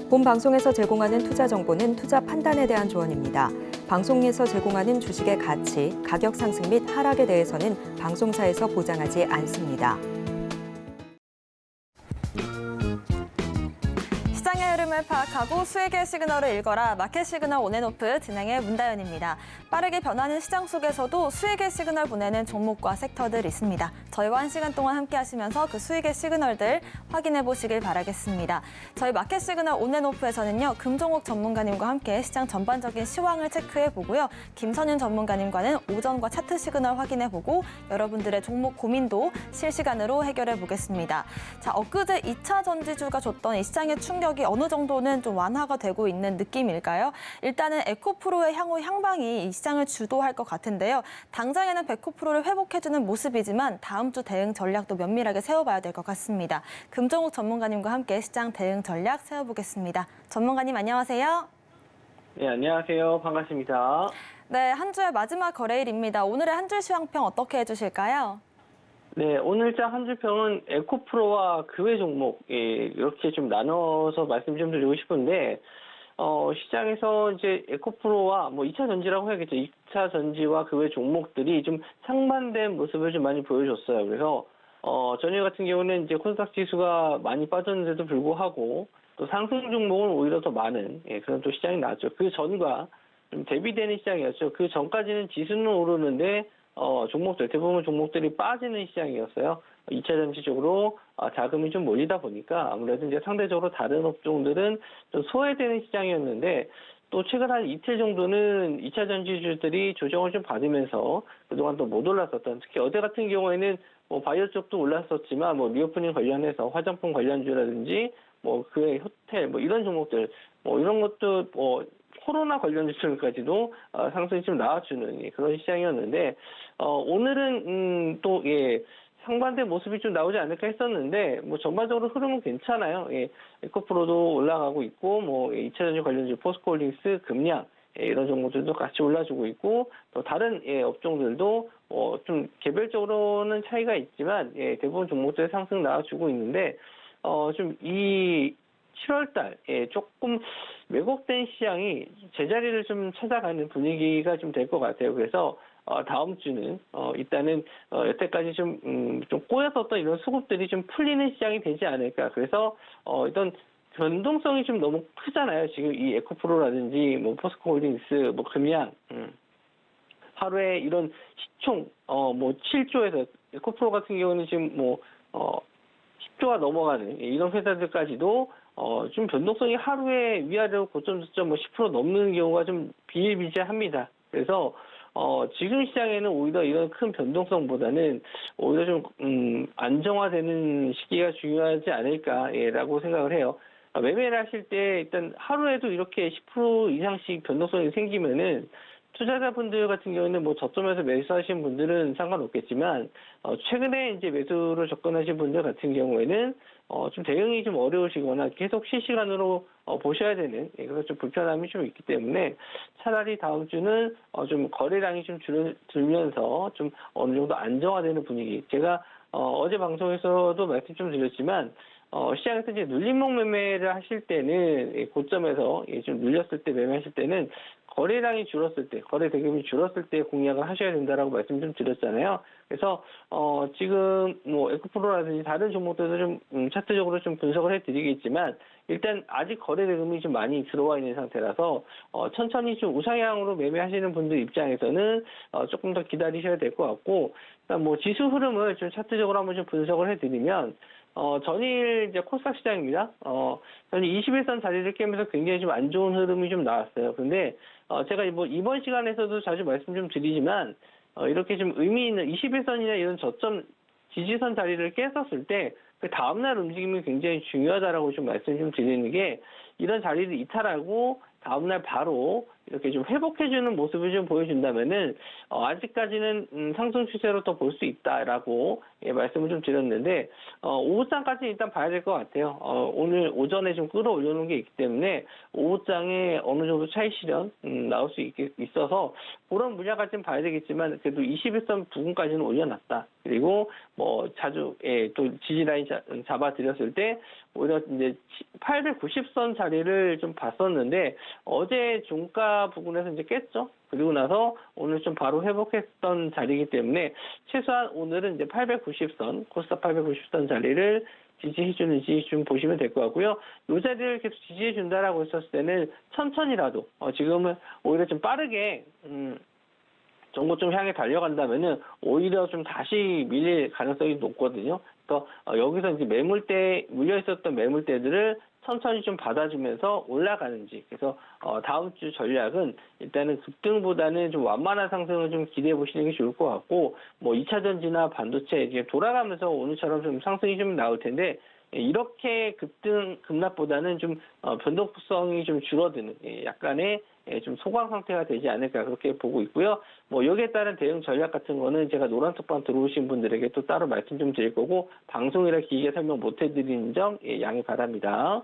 본 방송에서 제공하는 투자 정보는 투자 판단에 대한 조언입니다. 방송에서 제공하는 주식의 가치, 가격 상승 및 하락에 대해서는 방송사에서 보장하지 않습니다. 시장의 흐름을 파악하고 수익의 시그널을 읽어라. 마켓 시그널 온앤오프 진행의 문다연입니다. 빠르게 변하는 시장 속에서도 수익의 시그널 보내는 종목과 섹터들 있습니다. 저희와 1시간 동안 함께 하시면서 그 수익의 시그널들 확인해 보시길 바라겠습니다. 저희 마켓 시그널 온앤오프에서는요, 금종욱 전문가님과 함께 시장 전반적인 시황을 체크해 보고요. 김선윤 전문가님과는 오전과 차트 시그널 확인해 보고 여러분들의 종목 고민도 실시간으로 해결해 보겠습니다. 자, 엊그제 2차 전지주가 줬던 이 시장의 충격이 어느 정도는 좀 완화가 되고 있는 느낌일까요? 일단은 에코프로의 향후 향방이 이 시장을 주도할 것 같은데요. 당장에는 에코프로를 회복해주는 모습이지만 다음 주 대응 전략도 면밀하게 세워봐야 될 것 같습니다. 금종욱 전문가님과 함께 시장 대응 전략 세워보겠습니다. 전문가님 안녕하세요. 네, 안녕하세요. 반갑습니다. 네, 한 주의 마지막 거래일입니다. 오늘의 한 줄 시황평 어떻게 해주실까요? 네, 오늘자 한 줄평은 에코프로와 그 외 종목, 이렇게 좀 나눠서 말씀 좀 드리고 싶은데, 시장에서 이제 에코프로와 2차 전지라고 해야겠죠. 2차 전지와 그 외 종목들이 좀 상반된 모습을 좀 많이 보여줬어요. 그래서, 전일 같은 경우는 이제 코스닥 지수가 많이 빠졌는데도 불구하고, 또 상승 종목은 오히려 더 많은, 그런 또 시장이 나왔죠. 그 전과 좀 대비되는 시장이었죠. 그 전까지는 지수는 오르는데, 종목들, 대부분 종목들이 빠지는 시장이었어요. 2차 전지 쪽으로 자금이 좀 몰리다 보니까 아무래도 이제 상대적으로 다른 업종들은 좀 소외되는 시장이었는데 또 최근 한 이틀 정도는 2차 전지주들이 조정을 좀 받으면서 그동안 또 못 올랐었던, 특히 어제 같은 경우에는 바이오 쪽도 올랐었지만 리오프닝 관련해서 화장품 관련주라든지 그의 호텔 이런 종목들 이런 것도 코로나 관련 주들까지도 상승이 좀 나와주는 그런 시장이었는데 오늘은 또 상반된 모습이 좀 나오지 않을까 했었는데 전반적으로 흐름은 괜찮아요. 에코프로도 올라가고 있고 2차 전지 관련주 포스코홀딩스, 금양 이런 종목들도 같이 올라주고 있고 또 다른 업종들도 좀 개별적으로는 차이가 있지만 대부분 종목들 상승 나와주고 있는데 좀 이 7월달 조금 왜곡된 시장이 제자리를 좀 찾아가는 분위기가 좀 될 것 같아요. 그래서 다음 주는 일단은 여태까지 좀 꼬였었던 이런 수급들이 좀 풀리는 시장이 되지 않을까. 그래서 일단 변동성이 좀 너무 크잖아요. 지금 이 에코프로라든지 포스코홀딩스, 금양 하루에 이런 시총 7조에서 에코프로 같은 경우는 지금 10조가 넘어가는 이런 회사들까지도 좀 변동성이 하루에 위아래로 고점 저점 10% 넘는 경우가 좀 비일비재합니다. 그래서 지금 시장에는 오히려 이런 큰 변동성보다는 오히려 좀 안정화되는 시기가 중요하지 않을까라고 생각을 해요. 매매를 하실 때 일단 하루에도 이렇게 10% 이상씩 변동성이 생기면은 투자자분들 같은 경우는 저점에서 매수하신 분들은 상관없겠지만 최근에 이제 매수로 접근하신 분들 같은 경우에는 좀 대응이 좀 어려우시거나 계속 실시간으로 보셔야 되는 그런 좀 불편함이 좀 있기 때문에 차라리 다음 주는 좀 거래량이 좀 줄면서 좀 어느 정도 안정화되는 분위기. 제가 어제 방송에서도 말씀 좀 드렸지만 시장에서 이제 눌림목 매매를 하실 때는 고점에서 좀 눌렸을 때 매매하실 때는 거래량이 줄었을 때, 거래 대금이 줄었을 때 공략을 하셔야 된다라고 말씀 좀 드렸잖아요. 그래서 지금 에코프로라든지 다른 종목들도 좀 차트적으로 좀 분석을 해드리겠지만 일단 아직 거래 대금이 좀 많이 들어와 있는 상태라서 천천히 좀 우상향으로 매매하시는 분들 입장에서는 조금 더 기다리셔야 될 것 같고, 일단 지수 흐름을 좀 차트적으로 한번 좀 분석을 해드리면. 전일 이제 코스닥 시장입니다. 전일 21선 자리를 깨면서 굉장히 좀 안 좋은 흐름이 좀 나왔어요. 근데 제가 이번 시간에서도 자주 말씀 좀 드리지만 이렇게 좀 의미 있는 21선이나 이런 저점 지지선 자리를 깼었을 때 그 다음날 움직임이 굉장히 중요하다라고 좀 말씀 좀 드리는 게 이런 자리를 이탈하고 다음날 바로 이렇게 좀 회복해주는 모습을 좀 보여준다면은 아직까지는 상승 추세로 더 볼 수 있다라고 말씀을 좀 드렸는데 오후장까지 일단 봐야 될 것 같아요. 오늘 오전에 좀 끌어올려놓은 게 있기 때문에 오후장에 어느 정도 차익 실현 나올 수 있어서 그런 물량까지는 봐야 되겠지만 그래도 21선 부근까지는 올려놨다. 그리고 뭐 자주 또 지지라인 잡아드렸을 때 오히려 이제 890선 자리를 좀 봤었는데 어제 종가 부근에서 이제 깼죠. 그리고 나서 오늘 좀 바로 회복했던 자리이기 때문에 최소한 오늘은 이제 890선, 코스닥 890선 자리를 지지해주는지 좀 보시면 될 것 같고요. 이 자리를 계속 지지해준다라고 했었을 때는 천천히라도 지금은 오히려 좀 빠르게 정고점 향해 달려간다면은 오히려 좀 다시 밀릴 가능성이 높거든요. 그래서 여기서 이제 물려 있었던 매물대들을 천천히 좀 받아주면서 올라가는지. 그래서 다음 주 전략은 일단은 급등보다는 좀 완만한 상승을 좀 기대해 보시는 게 좋을 것 같고, 뭐 2차 전지나 반도체 이제 돌아가면서 오늘처럼 좀 상승이 좀 나올 텐데. 이렇게 급락보다는 좀 변동성이 좀 줄어드는 약간의 좀 소강 상태가 되지 않을까 그렇게 보고 있고요. 뭐 여기에 따른 대응 전략 같은 거는 제가 노란톡방 들어오신 분들에게 또 따로 말씀 좀 드릴 거고 방송이라 길게 설명 못 해드리는 점 양해 바랍니다.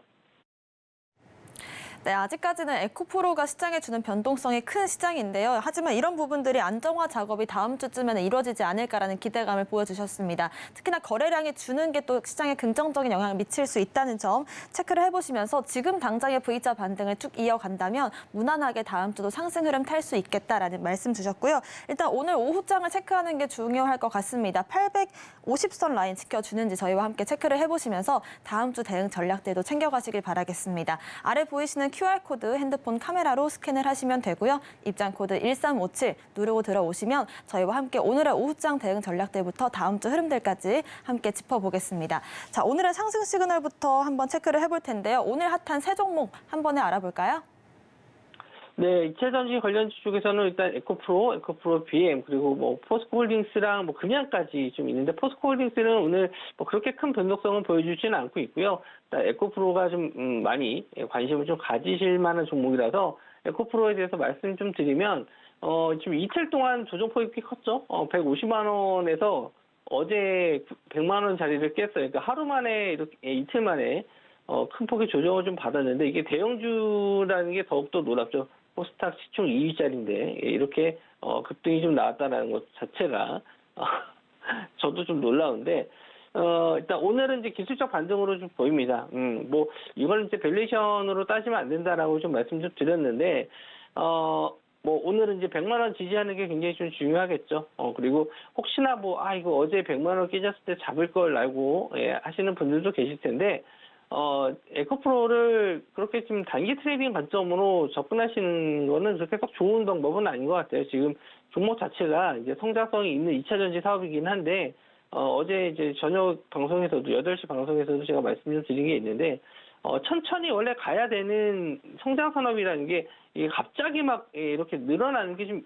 네, 아직까지는 에코프로가 시장에 주는 변동성이 큰 시장인데요. 하지만 이런 부분들이 안정화 작업이 다음 주쯤에는 이루어지지 않을까라는 기대감을 보여주셨습니다. 특히나 거래량이 주는 게 또 시장에 긍정적인 영향을 미칠 수 있다는 점 체크를 해보시면서 지금 당장의 V자 반등을 쭉 이어간다면 무난하게 다음 주도 상승 흐름 탈 수 있겠다라는 말씀 주셨고요. 일단 오늘 오후장을 체크하는 게 중요할 것 같습니다. 850선 라인 지켜주는지 저희와 함께 체크를 해보시면서 다음 주 대응 전략들도 챙겨가시길 바라겠습니다. 아래 보이시는 QR코드 핸드폰 카메라로 스캔을 하시면 되고요. 입장 코드 1357 누르고 들어오시면 저희와 함께 오늘의 오후장 대응 전략들부터 다음 주 흐름들까지 함께 짚어보겠습니다. 자, 오늘의 상승 시그널부터 한번 체크를 해볼 텐데요. 오늘 핫한 세 종목 한 번에 알아볼까요? 네, 2차 전지 관련주 쪽에서는 일단 에코프로 BM, 그리고 뭐 포스코홀딩스랑 뭐 금양까지 좀 있는데 포스코홀딩스는 오늘 뭐 그렇게 큰 변동성은 보여주지는 않고 있고요. 에코프로가 좀 많이 관심을 좀 가지실 만한 종목이라서 에코프로에 대해서 말씀 좀 드리면 지금 이틀 동안 조정 폭이 컸죠. 150만 원에서 어제 100만 원 자리를 깼어요. 그러니까 하루 만에 이렇게 이틀 만에 큰 폭의 조정을 좀 받았는데 이게 대형주라는 게 더욱더 놀랍죠. 코스닥 시총 2위짜리인데 이렇게 급등이 좀 나왔다는 것 자체가 저도 좀 놀라운데 일단 오늘은 이제 기술적 반등으로 좀 보입니다. 뭐 이걸 이제 밸류에이션으로 따지면 안 된다라고 좀 말씀 좀 드렸는데 뭐 오늘은 이제 100만 원 지지하는 게 굉장히 좀 중요하겠죠. 그리고 혹시나 뭐 이거 어제 100만 원 깨졌을 때 잡을 걸 알고 하시는 분들도 계실 텐데. 에코프로를 그렇게 좀 단기 트레이딩 관점으로 접근하시는 거는 그렇게 썩 좋은 방법은 아닌 것 같아요. 지금 종목 자체가 이제 성장성이 있는 2차 전지 사업이긴 한데, 어제 이제 저녁 방송에서도, 8시 방송에서도 제가 말씀 좀 드린 게 있는데, 천천히 원래 가야 되는 성장 산업이라는 게, 이게 갑자기 막 이렇게 늘어나는 게 좀,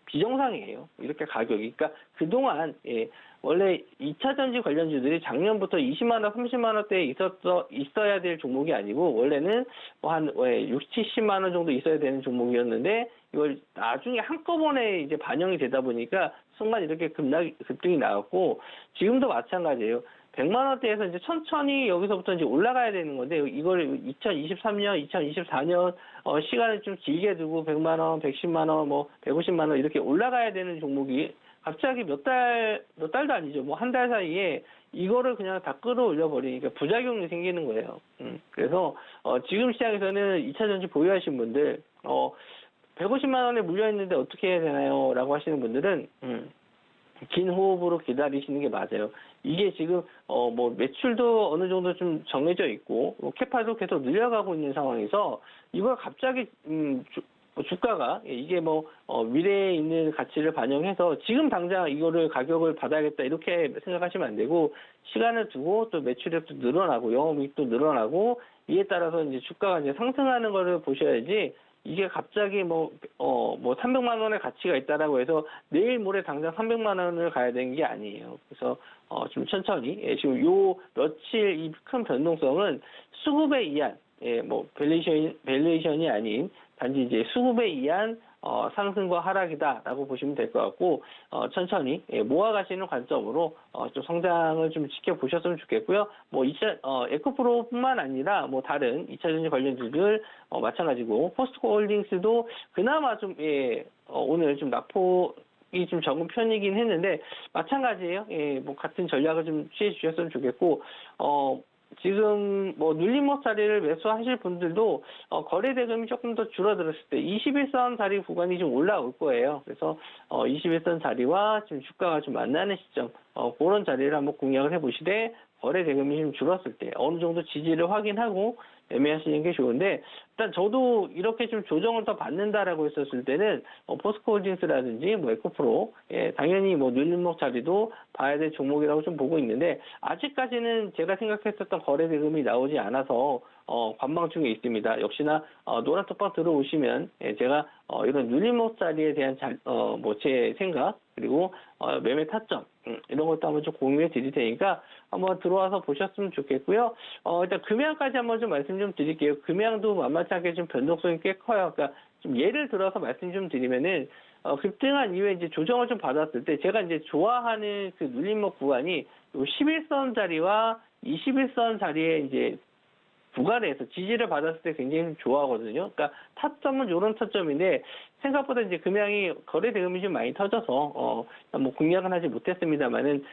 비정상이에요. 이렇게 가격이. 그러니까 그동안, 원래 2차 전지 관련주들이 작년부터 20만 원, 30만 원대에 있어야 될 종목이 아니고 원래는 뭐 한 60, 70만 원 정도 있어야 되는 종목이었는데 이걸 나중에 한꺼번에 이제 반영이 되다 보니까 순간 이렇게 급등이 나왔고 지금도 마찬가지예요. 100만 원대에서 이제 천천히 여기서부터 이제 올라가야 되는 건데 이걸 2023년, 2024년 시간을 좀 길게 두고 100만 원, 110만 원, 뭐 150만 원 이렇게 올라가야 되는 종목이 갑자기 몇 달도 아니죠. 뭐 한 달 사이에 이거를 그냥 다 끌어올려 버리니까 부작용이 생기는 거예요. 그래서 지금 시장에서는 2차 전지 보유하신 분들 150만 원에 물려 있는데 어떻게 해야 되나요? 라고 하시는 분들은 긴 호흡으로 기다리시는 게 맞아요. 이게 지금 뭐 매출도 어느 정도 좀 정해져 있고 캐파도 계속 늘려가고 있는 상황에서 이걸 갑자기 주가가 이게 뭐 미래에 있는 가치를 반영해서 지금 당장 이거를 가격을 받아야겠다 이렇게 생각하시면 안 되고 시간을 두고 또 매출액도 늘어나고 영업이익도 늘어나고 이에 따라서 이제 주가가 이제 상승하는 거를 보셔야지 이게 갑자기 뭐 300만 원의 가치가 있다라고 해서 내일 모레 당장 300만 원을 가야 되는 게 아니에요. 그래서 좀 천천히 지금 요 며칠 이 큰 변동성은 수급에 의한 뭐 밸류에이션이 아닌 단지 이제 수급에 의한 상승과 하락이다라고 보시면 될 것 같고 천천히 모아가시는 관점으로 좀 성장을 좀 지켜보셨으면 좋겠고요. 뭐 에코프로뿐만 아니라 뭐 다른 2차전지 관련주들 마찬가지고 포스코홀딩스도 그나마 좀 오늘 좀 낙폭이 좀 적은 편이긴 했는데 마찬가지예요. 뭐 같은 전략을 좀 취해 주셨으면 좋겠고 지금 뭐 눌림목 자리를 매수하실 분들도 거래 대금이 조금 더 줄어들었을 때 21선 자리 구간이 좀 올라올 거예요. 그래서 21선 자리와 지금 주가가 좀 만나는 시점 그런 자리를 한번 공략을 해보시되 거래 대금이 좀 줄었을 때 어느 정도 지지를 확인하고 매매하시는 게 좋은데 일단 저도 이렇게 좀 조정을 더 받는다라고 했었을 때는 포스코홀딩스라든지 뭐 에코프로 당연히 뭐 눌림목 자리도 봐야 될 종목이라고 좀 보고 있는데 아직까지는 제가 생각했었던 거래 대금이 나오지 않아서 관망 중에 있습니다. 역시나 노란 톡방 들어오시면 제가 이런 눌림목 자리에 대한 뭐 제 생각 그리고 매매 타점 이런 것도 한번 좀 공유해 드릴 테니까 한번 들어와서 보셨으면 좋겠고요. 일단 금양까지 한번 좀 말씀 좀 드릴게요. 금양도 만만치 않게 좀 변동성이 꽤 커요. 그러니까 좀 예를 들어서 말씀 좀 드리면은 급등한 이후에 이제 조정을 좀 받았을 때 제가 이제 좋아하는 그 눌림목 구간이 11선 자리와 21선 자리에 이제 구간에서 지지를 받았을 때 굉장히 좋아하거든요. 그러니까 타점은 이런 타점인데 생각보다 이제 금양이 거래 대금이 좀 많이 터져서 뭐 공략은 하지 못했습니다만은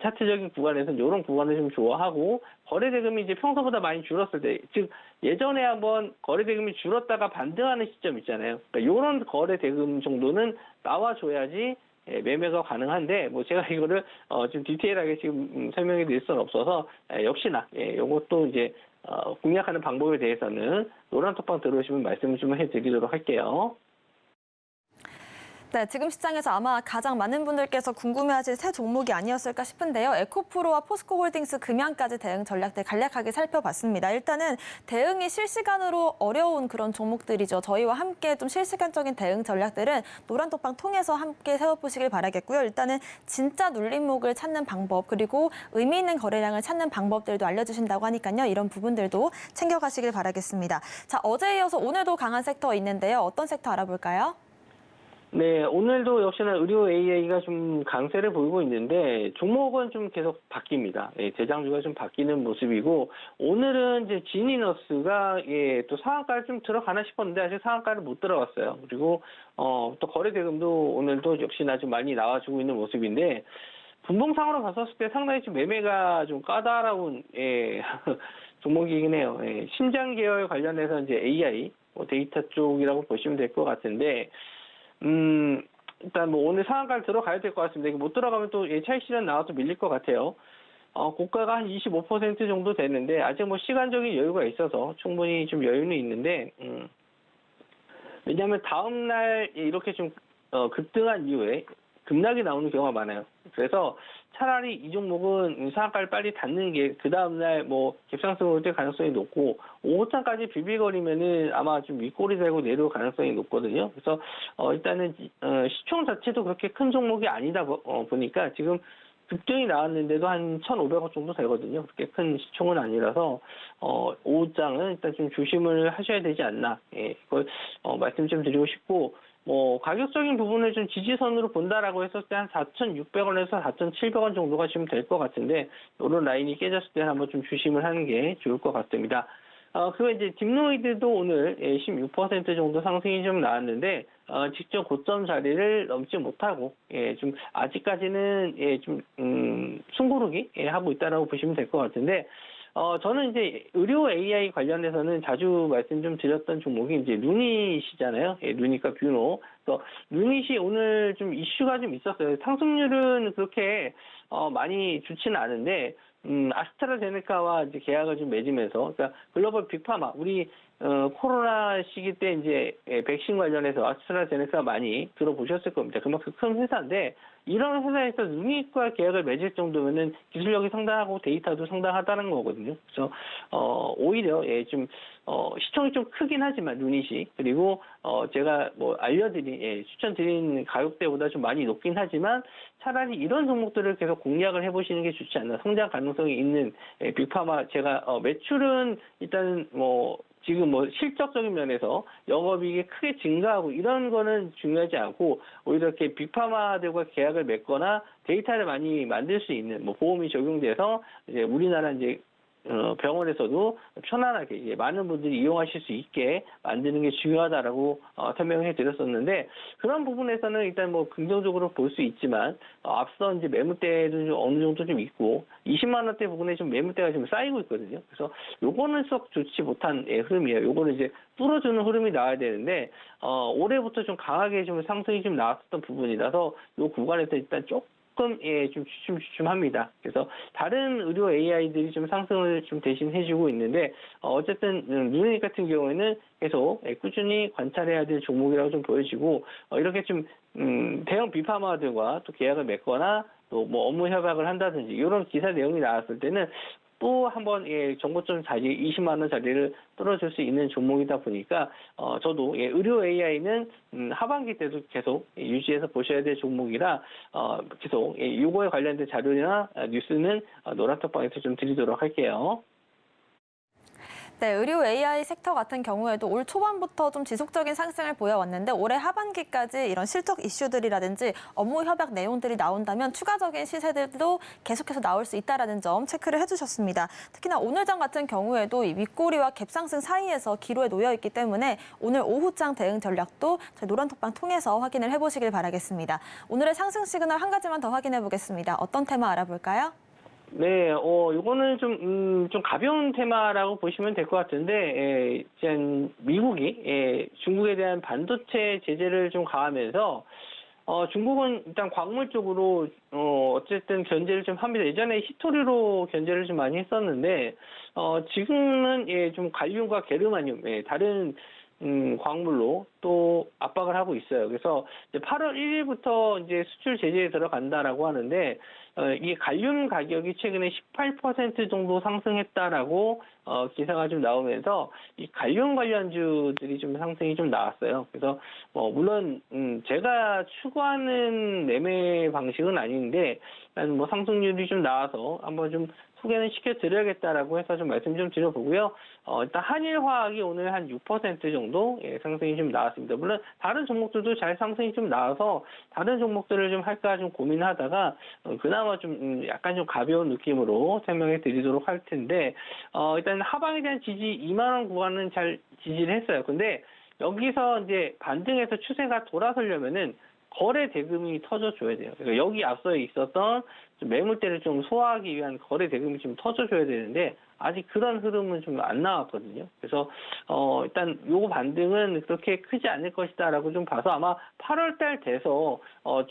차트적인 구간에서는 이런 구간을 좀 좋아하고 거래 대금이 이제 평소보다 많이 줄었을 때, 즉 예전에 한번 거래 대금이 줄었다가 반등하는 시점 있잖아요. 그러니까 이런 거래 대금 정도는 나와줘야지 매매가 가능한데 뭐 제가 이거를 좀 디테일하게 지금 설명해 드릴 수는 없어서 역시나 이것도 이제 공략하는 방법에 대해서는 노란 톡방 들어오시면 말씀을 좀 해드리도록 할게요. 네, 지금 시장에서 아마 가장 많은 분들께서 궁금해하실 새 종목이 아니었을까 싶은데요. 에코프로와 포스코홀딩스 금양까지 대응 전략들 간략하게 살펴봤습니다. 일단은 대응이 실시간으로 어려운 그런 종목들이죠. 저희와 함께 좀 실시간적인 대응 전략들은 노란톡방 통해서 함께 세워보시길 바라겠고요. 일단은 진짜 눌림목을 찾는 방법 그리고 의미 있는 거래량을 찾는 방법들도 알려주신다고 하니까요. 이런 부분들도 챙겨가시길 바라겠습니다. 자, 어제에 이어서 오늘도 강한 섹터 있는데요. 어떤 섹터 알아볼까요? 네, 오늘도 역시나 의료 AI가 좀 강세를 보이고 있는데 종목은 좀 계속 바뀝니다. 대장주가 좀 바뀌는 모습이고 오늘은 이제 지니너스가 또 상한가를 좀 들어가나 싶었는데 아직 상한가를 못 들어갔어요. 그리고 또 거래 대금도 오늘도 역시나 좀 많이 나와주고 있는 모습인데 분봉상으로 봤었을 때 상당히 좀 매매가 좀 까다로운 종목이긴 해요. 심장 계열 관련해서 이제 AI 데이터 쪽이라고 보시면 될 것 같은데. 일단 뭐 오늘 상한가를 들어가야 될 것 같습니다. 이게 못 들어가면 또 차익 실현 나와서 밀릴 것 같아요. 고가가 한 25% 정도 되는데 아직 뭐 시간적인 여유가 있어서 충분히 좀 여유는 있는데 왜냐하면 다음 날 이렇게 좀 급등한 이후에 급락이 나오는 경우가 많아요. 그래서 차라리 이 종목은 상한가를 빨리 닫는 게 그 다음날 뭐 갭상승 올 때 가능성이 높고 5호탄까지 비비거리면은 아마 좀 윗골이 되고 내려올 가능성이 높거든요. 그래서 일단은 시총 자체도 그렇게 큰 종목이 아니다 보니까 지금 급등이 나왔는데도 한 1,500원 정도 되거든요. 그렇게 큰 시총은 아니라서 5호장은 일단 좀 조심을 하셔야 되지 않나. 이걸 말씀 좀 드리고 싶고 뭐 가격적인 부분을 좀 지지선으로 본다라고 했을 때 한 4,600원에서 4,700원 정도가 지금 될 것 같은데 이런 라인이 깨졌을 때 한번 좀 조심을 하는 게 좋을 것 같습니다. 그리고 이제 딥노이드도 오늘 16% 정도 상승이 좀 나왔는데 직접 고점 자리를 넘지 못하고 좀 아직까지는 좀 숨고르기 하고 있다라고 보시면 될 것 같은데 저는 이제 의료 AI 관련해서는 자주 말씀 좀 드렸던 종목이 이제 루닛이잖아요. 루닛과 뷰노. 그래서 루닛이 오늘 좀 이슈가 좀 있었어요. 상승률은 그렇게 많이 좋지는 않은데 아스트라제네카와 이제 계약을 좀 맺으면서, 그러니까 글로벌 빅파마, 우리 코로나 시기 때 이제 백신 관련해서 아스트라제네카 많이 들어보셨을 겁니다. 그만큼 큰 회사인데 이런 회사에서 루닛과 계약을 맺을 정도면은 기술력이 상당하고 데이터도 상당하다는 거거든요. 그래서 오히려 좀 시총이 좀 크긴 하지만 루닛이, 그리고 제가 뭐 추천드린 가격대보다 좀 많이 높긴 하지만 차라리 이런 종목들을 계속 공략을 해보시는 게 좋지 않나. 성장 가능성이 있는 빅파마, 제가 매출은 일단 뭐 지금 뭐 실적적인 면에서 영업이익이 크게 증가하고 이런 거는 중요하지 않고 오히려 이렇게 빅파마들과 계약을 맺거나 데이터를 많이 만들 수 있는 뭐 보험이 적용돼서 이제 우리나라 이제 병원에서도 편안하게 이제 많은 분들이 이용하실 수 있게 만드는 게 중요하다라고 설명해 드렸었는데 그런 부분에서는 일단 뭐 긍정적으로 볼 수 있지만 앞서 이제 매물대도 좀 어느 정도 좀 있고 20만 원대 부분에 좀 매물대가 좀 쌓이고 있거든요. 그래서 요거는 썩 좋지 못한 흐름이에요. 요거는 이제 뚫어주는 흐름이 나와야 되는데 올해부터 좀 강하게 좀 상승이 좀 나왔었던 부분이라서 요 구간에서 일단 조금 좀 주춤합니다. 그래서 다른 의료 AI들이 좀 상승을 좀 대신 해주고 있는데 어쨌든 누리닉 같은 경우에는 계속 꾸준히 관찰해야 될 종목이라고 좀 보여지고 이렇게 좀 대형 비파마들과 또 계약을 맺거나 또 뭐 업무 협약을 한다든지 이런 기사 내용이 나왔을 때는 또 한번 정보점 자리 20만 원 자리를 뚫어줄 수 있는 종목이다 보니까 저도 의료 AI는 하반기 때도 계속 유지해서 보셔야 될 종목이라 계속 이거에 관련된 자료나 뉴스는 노란톡방에서 좀 드리도록 할게요. 네, 의료 AI 섹터 같은 경우에도 올 초반부터 좀 지속적인 상승을 보여왔는데 올해 하반기까지 이런 실적 이슈들이라든지 업무 협약 내용들이 나온다면 추가적인 시세들도 계속해서 나올 수 있다는 점 체크를 해주셨습니다. 특히나 오늘장 같은 경우에도 이 윗꼬리와 갭상승 사이에서 기로에 놓여 있기 때문에 오늘 오후장 대응 전략도 저희 노란톡방 통해서 확인을 해보시길 바라겠습니다. 오늘의 상승 시그널 한 가지만 더 확인해 보겠습니다. 어떤 테마 알아볼까요? 네, 요거는 좀 가벼운 테마라고 보시면 될 것 같은데, 미국이, 중국에 대한 반도체 제재를 좀 가하면서, 중국은 일단 광물 쪽으로, 어쨌든 견제를 좀 합니다. 예전에 히토리로 견제를 좀 많이 했었는데, 지금은, 좀 갈륨과 게르마늄, 다른, 광물로 또 압박을 하고 있어요. 그래서 이제 8월 1일부터 이제 수출 제재에 들어간다라고 하는데, 이 갈륨 가격이 최근에 18% 정도 상승했다라고 기사가 좀 나오면서 이 갈륨 관련주들이 좀 상승이 좀 나왔어요. 그래서 물론 제가 추구하는 매매 방식은 아닌데 뭐 상승률이 좀 나와서 한번 좀 소개는 시켜드려야겠다라고 해서 좀 말씀 좀 드려보고요. 일단 한일화학이 오늘 한 6% 정도 상승이 좀 나왔습니다. 물론 다른 종목들도 잘 상승이 좀 나와서 다른 종목들을 좀 할까 좀 고민하다가 그나마 좀 약간 좀 가벼운 느낌으로 설명해 드리도록 할 텐데 일단 하방에 대한 지지 2만 원 구간은 잘 지지를 했어요. 근데 여기서 이제 반등해서 추세가 돌아서려면은 거래 대금이 터져줘야 돼요. 그래서 여기 앞서 있었던 좀 매물대를 좀 소화하기 위한 거래 대금이 좀 터져줘야 되는데 아직 그런 흐름은 좀 안 나왔거든요. 그래서 일단 요거 반등은 그렇게 크지 않을 것이다라고 좀 봐서 아마 8월 달 돼서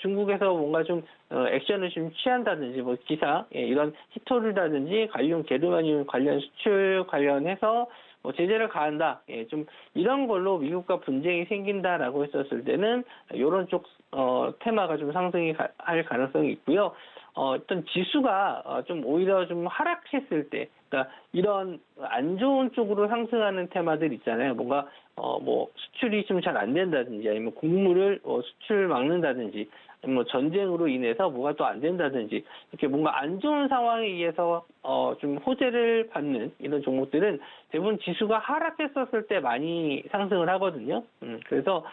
중국에서 뭔가 좀 액션을 좀 취한다든지 뭐 기사 이런 히토리라든지 갈륨 게르마늄 관련 수출 관련해서 뭐 제재를 가한다. 좀 이런 걸로 미국과 분쟁이 생긴다라고 했었을 때는 이런 쪽 테마가 좀 상승이 할 가능성이 있고요. 어떤 지수가 좀 오히려 좀 하락했을 때, 그러니까 이런 안 좋은 쪽으로 상승하는 테마들 있잖아요. 뭔가 뭐 수출이 좀 잘 안 된다든지 아니면 곡물을 수출 막는다든지 뭐 전쟁으로 인해서 뭐가 또 안 된다든지 이렇게 뭔가 안 좋은 상황에 의해서 좀 호재를 받는 이런 종목들은 대부분 지수가 하락했었을 때 많이 상승을 하거든요. 그래서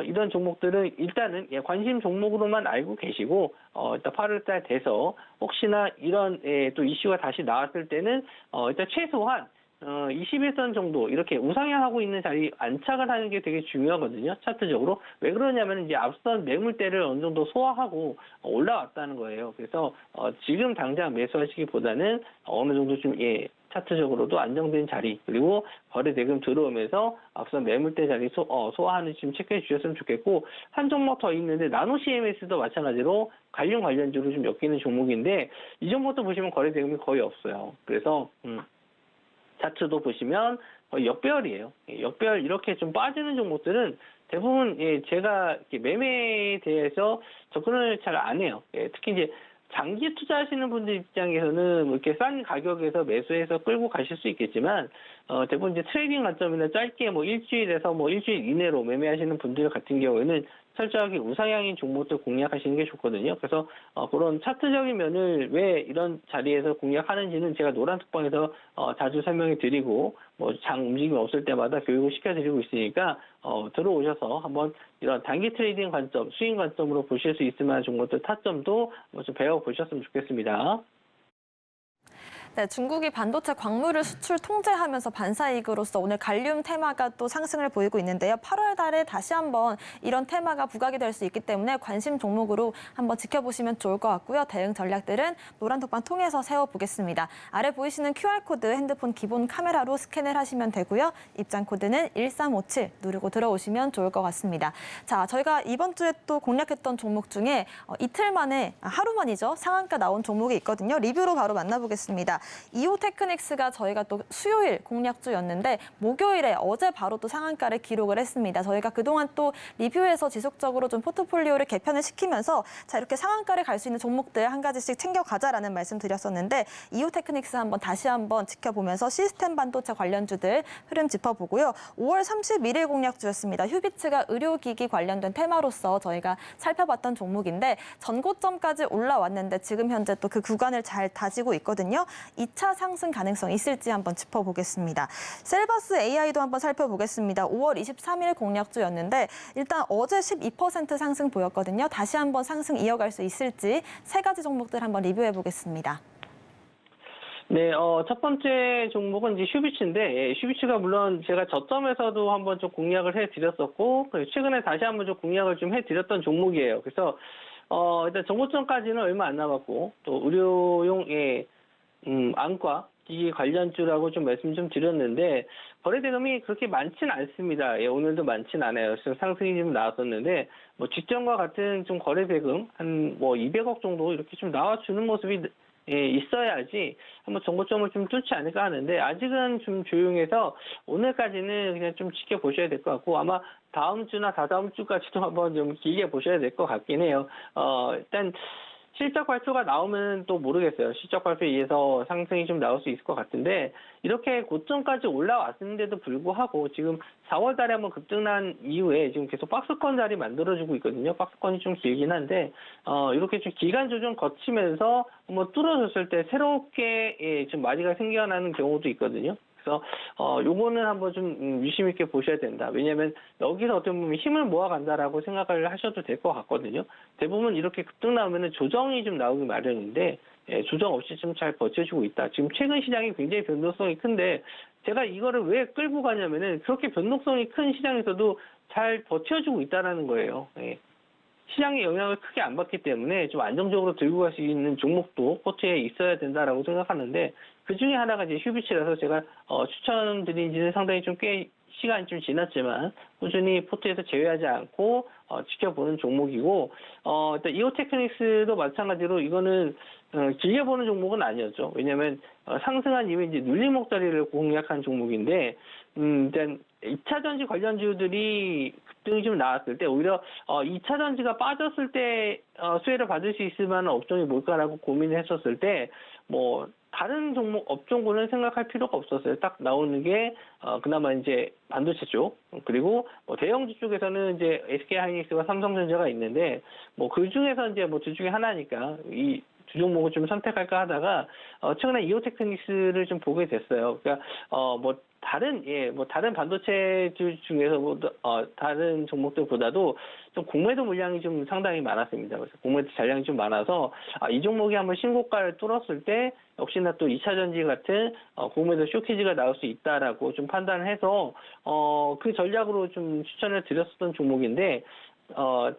이런 종목들은 일단은 관심 종목으로만 알고 계시고 일단 8월 달 돼서 혹시나 이런 또 이슈가 다시 나왔을 때는 일단 최소한 21선 정도 이렇게 우상향하고 있는 자리 안착을 하는 게 되게 중요하거든요. 차트적으로. 왜 그러냐면 이제 앞선 매물대를 어느 정도 소화하고 올라왔다는 거예요. 그래서 지금 당장 매수하시기보다는 어느 정도 좀 차트적으로도 안정된 자리 그리고 거래 대금 들어오면서 앞선 매물대 자리 소화하는 좀 체크해 주셨으면 좋겠고 한 종목 더 있는데 나노 CMS도 마찬가지로 관련주로 좀 엮이는 종목인데 이 종목도 보시면 거래 대금이 거의 없어요. 그래서 차트도 보시면 거의 역배열이에요. 역배열 이렇게 좀 빠지는 종목들은 대부분 제가 매매에 대해서 접근을 잘 안 해요. 특히 이제 장기 투자하시는 분들 입장에서는 뭐 이렇게 싼 가격에서 매수해서 끌고 가실 수 있겠지만 대부분 이제 트레이딩 관점이나 짧게 뭐 일주일에서 뭐 일주일 이내로 매매하시는 분들 같은 경우에는 철저하게 우상향인 종목들 공략하시는 게 좋거든요. 그래서 그런 차트적인 면을 왜 이런 자리에서 공략하는지는 제가 노란 톡방에서 자주 설명해 드리고 뭐 장 움직임 없을 때마다 교육을 시켜드리고 있으니까 들어오셔서 한번 이런 단기 트레이딩 관점, 수익 관점으로 보실 수 있을 만한 종목들 타점도 좀 배워보셨으면 좋겠습니다. 네, 중국이 반도체 광물을 수출 통제하면서 반사이익으로서 오늘 갈륨 테마가 또 상승을 보이고 있는데요. 8월 달에 다시 한번 이런 테마가 부각이 될 수 있기 때문에 관심 종목으로 한번 지켜보시면 좋을 것 같고요. 대응 전략들은 노란톡방 통해서 세워보겠습니다. 아래 보이시는 QR코드 핸드폰 기본 카메라로 스캔을 하시면 되고요. 입장 코드는 1357 누르고 들어오시면 좋을 것 같습니다. 자, 저희가 이번 주에 또 공략했던 종목 중에 이틀 만에, 하루 만이죠. 상한가 나온 종목이 있거든요. 리뷰로 바로 만나보겠습니다. 이오테크닉스가 저희가 또 수요일 공략주였는데 목요일에 어제 바로 또 상한가를 기록을 했습니다. 저희가 그동안 또 리뷰에서 지속적으로 좀 포트폴리오를 개편을 시키면서 자 이렇게 상한가를 갈 수 있는 종목들 한 가지씩 챙겨가자라는 말씀 드렸었는데 이오테크닉스 다시 한번 지켜보면서 시스템 반도체 관련주들 흐름 짚어보고요. 5월 31일 공략주였습니다. 휴비츠가 의료기기 관련된 테마로서 저희가 살펴봤던 종목인데 전고점까지 올라왔는데 지금 현재 또 그 구간을 잘 다지고 있거든요. 2차 상승 가능성이 있을지 한번 짚어보겠습니다. 셀버스 AI도 한번 살펴보겠습니다. 5월 23일 공략주였는데 일단 어제 12% 상승 보였거든요. 다시 한번 상승 이어갈 수 있을지 세 가지 종목들 한번 리뷰해보겠습니다. 네, 첫 번째 종목은 이제 슈비츠인데, 예, 슈비츠가 물론 제가 저점에서도 한번 좀 공략을 해드렸었고, 최근에 다시 한번 좀 공략을 좀 해드렸던 종목이에요. 그래서, 일단 정고점까지는 얼마 안 남았고, 또 의료용, 안과 기기 관련주라고 좀 말씀 좀 드렸는데 거래 대금이 그렇게 많지는 않습니다. 예, 오늘도 많지는 않아요. 그래서 상승이 좀 나왔었는데 뭐 직전과 같은 좀 거래 대금 한 뭐 200억 정도 이렇게 좀 나와주는 모습이 있어야지 한번 정고점을 좀 뚫지 않을까 하는데 아직은 좀 조용해서 오늘까지는 그냥 좀 지켜보셔야 될 것 같고 아마 다음 주나 다다음 주까지도 한번 좀 길게 보셔야 될 것 같긴 해요. 일단 실적 발표가 나오면 또 모르겠어요. 실적 발표에 의해서 상승이 좀 나올 수 있을 것 같은데 이렇게 고점까지 올라왔는데도 불구하고 지금 4월 달에 한번 급등난 이후에 지금 계속 박스권 자리 만들어주고 있거든요. 박스권이 좀 길긴 한데 이렇게 좀 기간 조정 거치면서 한번 뚫어졌을 때 새롭게 좀 마디가 생겨나는 경우도 있거든요. 그래서 요거는 한번 좀 유심 있게 보셔야 된다. 왜냐하면 여기서 어떻게 보면 힘을 모아간다라고 생각을 하셔도 될 것 같거든요. 대부분 이렇게 급등 나오면은 조정이 좀 나오기 마련인데 조정 없이 좀 잘 버텨주고 있다. 지금 최근 시장이 굉장히 변동성이 큰데 제가 이거를 왜 끌고 가냐면은 그렇게 변동성이 큰 시장에서도 잘 버텨주고 있다라는 거예요. 시장의 영향을 크게 안 받기 때문에 좀 안정적으로 들고 갈 수 있는 종목도 포트에 있어야 된다라고 생각하는데 그 중에 하나가 이제 휴비츠라서 제가 추천드린 지는 상당히 좀 꽤 시간이 좀 지났지만 꾸준히 포트에서 제외하지 않고 지켜보는 종목이고 일단 이오테크닉스도 마찬가지로 이거는 길게 보는 종목은 아니었죠. 왜냐하면 상승한 이후에 이제 눌림목 자리를 공략한 종목인데 일단 2차 전지 관련주들이 급등이 좀 나왔을 때 오히려 2차 전지가 빠졌을 때 수혜를 받을 수 있을 만한 업종이 뭘까라고 고민을 했었을 때 뭐 다른 종목 업종군은 생각할 필요가 없었어요. 딱 나오는 게 그나마 이제 반도체 쪽 그리고 뭐 대형주 쪽에서는 이제 SK하이닉스와 삼성전자가 있는데 뭐 그 중에서 이제 뭐 둘 중에 하나니까 이 두 종목을 좀 선택할까 하다가 최근에 이오테크닉스를 좀 보게 됐어요. 그러니까 뭐 다른 반도체들 중에서 다른 종목들보다도 좀 공매도 물량이 좀 상당히 많았습니다. 그래서 공매도 잔량이 좀 많아서 이 종목이 한번 신고가를 뚫었을 때 역시나 또 2차 전지 같은 공매도 쇼키지가 나올 수 있다라고 좀 판단을 해서 그 전략으로 좀 추천을 드렸었던 종목인데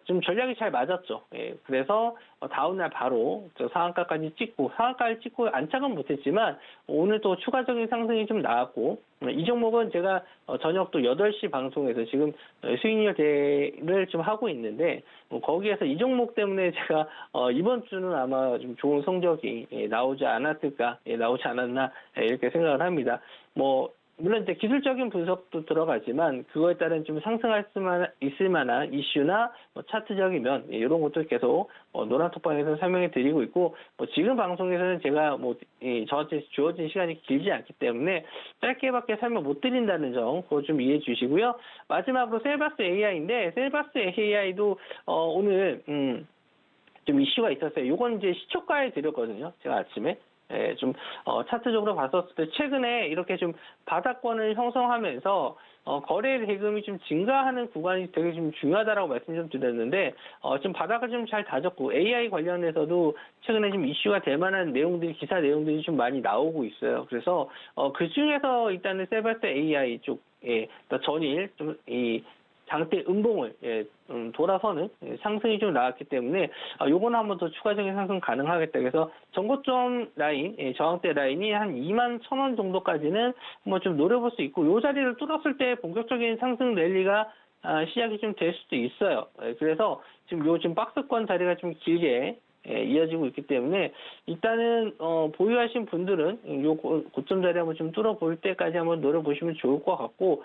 좀 전략이 잘 맞았죠. 그래서 다음날 바로 상한가까지 상한가를 찍고 안착은 못했지만 오늘 또 추가적인 상승이 좀 나왔고 이 종목은 제가 저녁 또 8시 방송에서 지금 수익률 대를 좀 하고 있는데 거기에서 이 종목 때문에 제가 이번 주는 아마 좀 좋은 성적이 나오지 않았나 이렇게 생각을 합니다. 물론 이제 기술적인 분석도 들어가지만 그거에 따른 좀 상승할 수만 있을 만한 이슈나 뭐 차트적인 면 이런 것도 계속 노란톡방에서 설명해 드리고 있고 지금 방송에서는 제가 저한테 주어진 시간이 길지 않기 때문에 짧게밖에 설명 못 드린다는 점 그거 좀 이해해 주시고요. 마지막으로 셀바스 AI인데 셀바스 AI도 오늘 좀 이슈가 있었어요. 이건 이제 시초가에 드렸거든요. 제가 아침에. 좀 차트적으로 봤었을 때 최근에 이렇게 좀 바닥권을 형성하면서 거래 대금이 좀 증가하는 구간이 되게 좀 중요하다라고 말씀 좀 드렸는데 좀 바닥을 좀 잘 다졌고 AI 관련해서도 최근에 좀 이슈가 될 만한 내용들이 기사 내용들이 좀 많이 나오고 있어요. 그래서 그 중에서 일단은 셀바스 AI 쪽에 전일 좀 이 장대 음봉을 돌아서는 상승이 좀 나왔기 때문에 요거는 한번 더 추가적인 상승 가능하겠다. 그래서 전고점 라인, 저항대 라인이 한 21,000원 정도까지는 한번 좀 노려볼 수 있고 요 자리를 뚫었을 때 본격적인 상승 랠리가 시작이 좀 될 수도 있어요. 그래서 지금 박스권 자리가 좀 길게 이어지고 있기 때문에 일단은 보유하신 분들은 요 고점 자리 한번 좀 뚫어볼 때까지 한번 노려보시면 좋을 것 같고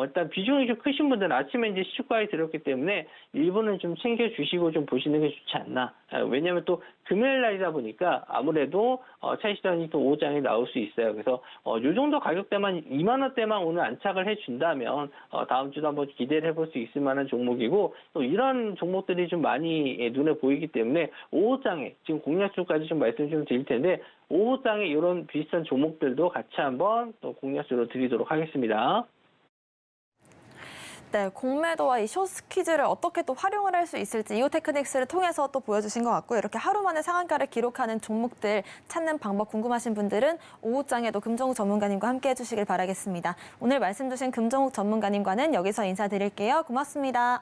일단 비중이 좀 크신 분들은 아침에 이제 시초가에 들었기 때문에 일부는 좀 챙겨주시고 좀 보시는 게 좋지 않나. 왜냐하면 또 금요일 날이다 보니까 아무래도 차익실현이 또 5장이 나올 수 있어요. 그래서 요 정도 가격대만 2만 원대만 오늘 안착을 해준다면 다음 주도 한번 기대를 해볼 수 있을 만한 종목이고 또 이런 종목들이 좀 많이 눈에 보이기 때문에 5장에 지금 공략주까지 좀 말씀 좀 드릴 텐데 5장에 이런 비슷한 종목들도 같이 한번 또 공략주로 드리도록 하겠습니다. 네, 공매도와 이 숏스퀴즈를 어떻게 또 활용을 할 수 있을지 이오 테크닉스를 통해서 또 보여주신 것 같고요. 이렇게 하루 만에 상한가를 기록하는 종목들 찾는 방법 궁금하신 분들은 오후장에도 금정욱 전문가님과 함께 해주시길 바라겠습니다. 오늘 말씀 주신 금정욱 전문가님과는 여기서 인사드릴게요. 고맙습니다.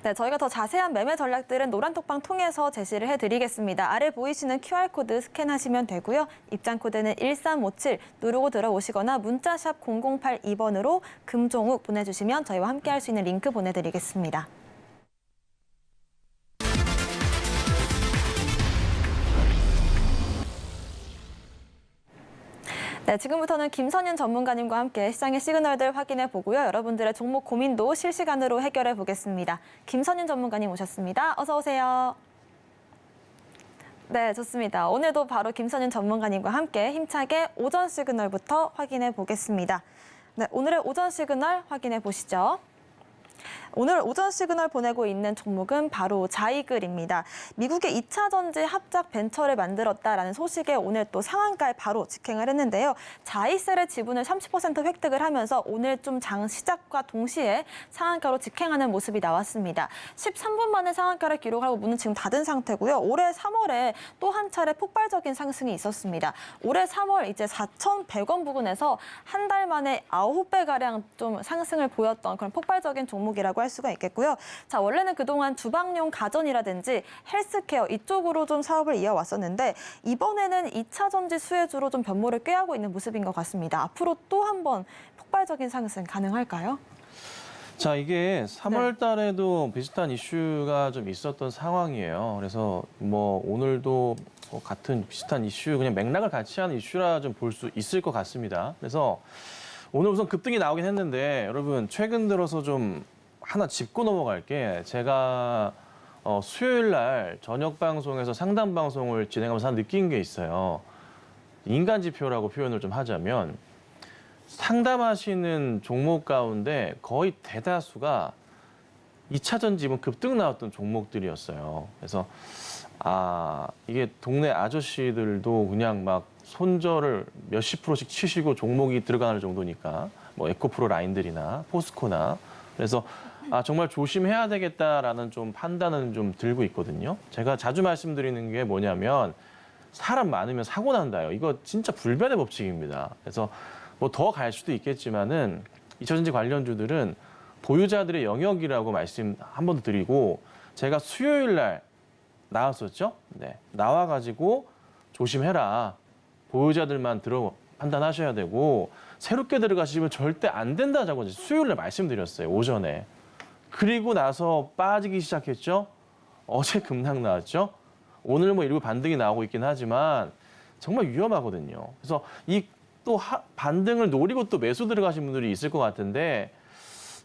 네, 저희가 더 자세한 매매 전략들은 노란톡방 통해서 제시를 해드리겠습니다. 아래 보이시는 QR코드 스캔하시면 되고요. 입장 코드는 1357 누르고 들어오시거나 문자샵 0082번으로 금종욱 보내주시면 저희와 함께할 수 있는 링크 보내드리겠습니다. 네, 지금부터는 김선윤 전문가님과 함께 시장의 시그널들 확인해 보고요. 여러분들의 종목 고민도 실시간으로 해결해 보겠습니다. 김선윤 전문가님 오셨습니다. 어서 오세요. 네, 좋습니다. 오늘도 바로 김선윤 전문가님과 함께 힘차게 오전 시그널부터 확인해 보겠습니다. 네, 오늘의 오전 시그널 확인해 보시죠. 오늘 오전 시그널 보내고 있는 종목은 바로 자이글입니다. 미국의 2차 전지 합작 벤처를 만들었다라는 소식에 오늘 또 상한가에 바로 직행을 했는데요. 자이셀의 지분을 30% 획득을 하면서 오늘 좀 장 시작과 동시에 상한가로 직행하는 모습이 나왔습니다. 13분 만에 상한가를 기록하고 문은 지금 닫은 상태고요. 올해 3월에 또 한 차례 폭발적인 상승이 있었습니다. 올해 3월 이제 4,100원 부근에서 한 달 만에 9배가량 좀 상승을 보였던 그런 폭발적인 종목이라고 할 수가 있겠고요. 자, 원래는 그동안 주방용 가전이라든지 헬스케어 이쪽으로 좀 사업을 이어왔었는데 이번에는 2차 전지 수혜주로 좀 변모를 꾀하고 있는 모습인 것 같습니다. 앞으로 또 한 번 폭발적인 상승 가능할까요? 자, 이게 3월 달에도 비슷한 이슈가 좀 있었던 상황이에요. 그래서 오늘도 같은 비슷한 이슈, 그냥 맥락을 같이 하는 이슈라 좀 볼 수 있을 것 같습니다. 그래서 오늘 우선 급등이 나오긴 했는데 여러분 최근 들어서 좀 하나 짚고 넘어갈게. 제가 수요일 날 저녁 방송에서 상담 방송을 진행하면서 느낀 게 있어요. 인간 지표라고 표현을 좀 하자면 상담하시는 종목 가운데 거의 대다수가 2차 전지 급등 나왔던 종목들이었어요. 그래서 이게 동네 아저씨들도 그냥 막 손절을 몇십 프로씩 치시고 종목이 들어가는 정도니까 에코프로 라인들이나 포스코나 그래서 정말 조심해야 되겠다라는 좀 판단은 좀 들고 있거든요. 제가 자주 말씀드리는 게 뭐냐면 사람 많으면 사고 난다요. 이거 진짜 불변의 법칙입니다. 그래서 더 갈 수도 있겠지만은 2차 전지 관련주들은 보유자들의 영역이라고 말씀 한 번 더 드리고 제가 수요일 날 나왔었죠. 네, 나와가지고 조심해라. 보유자들만 판단하셔야 되고 새롭게 들어가시면 절대 안 된다고 수요일 날 말씀드렸어요. 오전에. 그리고 나서 빠지기 시작했죠. 어제 급락 나왔죠. 오늘 일부 반등이 나오고 있긴 하지만 정말 위험하거든요. 그래서 이 또 반등을 노리고 또 매수 들어가신 분들이 있을 것 같은데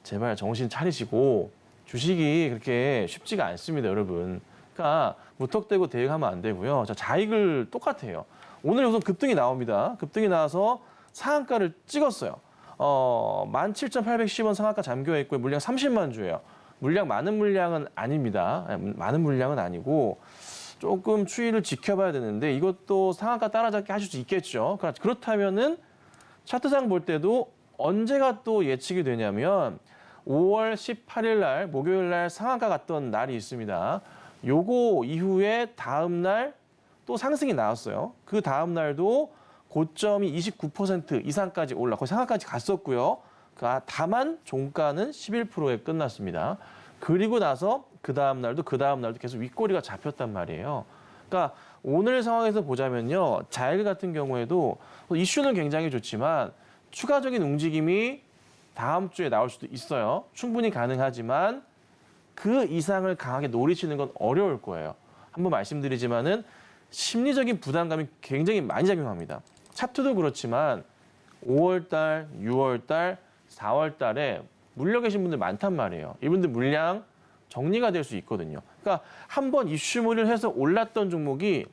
제발 정신 차리시고 주식이 그렇게 쉽지가 않습니다, 여러분. 그러니까 무턱대고 대응하면 안 되고요. 자, 자익을 똑같아요. 오늘 우선 급등이 나옵니다. 급등이 나와서 상한가를 찍었어요. 17,810원 상한가 잠겨 있고 물량 30만 주예요. 물량 많은 물량은 아닙니다. 많은 물량은 아니고 조금 추이를 지켜봐야 되는데 이것도 상한가 따라잡기 하실 수 있겠죠. 그렇다면은 차트상 볼 때도 언제가 또 예측이 되냐면 5월 18일 날 목요일 날 상한가 갔던 날이 있습니다. 요거 이후에 다음 날 또 상승이 나왔어요. 그 다음 날도 고점이 29% 이상까지 올라 거의 상한가까지 갔었고요. 다만 종가는 11%에 끝났습니다. 그리고 나서 그 다음 날도 계속 윗꼬리가 잡혔단 말이에요. 그러니까 오늘 상황에서 보자면요. 자일 같은 경우에도 이슈는 굉장히 좋지만 추가적인 움직임이 다음 주에 나올 수도 있어요. 충분히 가능하지만 그 이상을 강하게 노리시는 건 어려울 거예요. 한번 말씀드리지만은 심리적인 부담감이 굉장히 많이 작용합니다. 차트도 그렇지만 5월달, 6월달, 4월달에 물려 계신 분들 많단 말이에요. 이분들 물량 정리가 될 수 있거든요. 그러니까 한번 이슈몰이를 해서 올랐던 종목이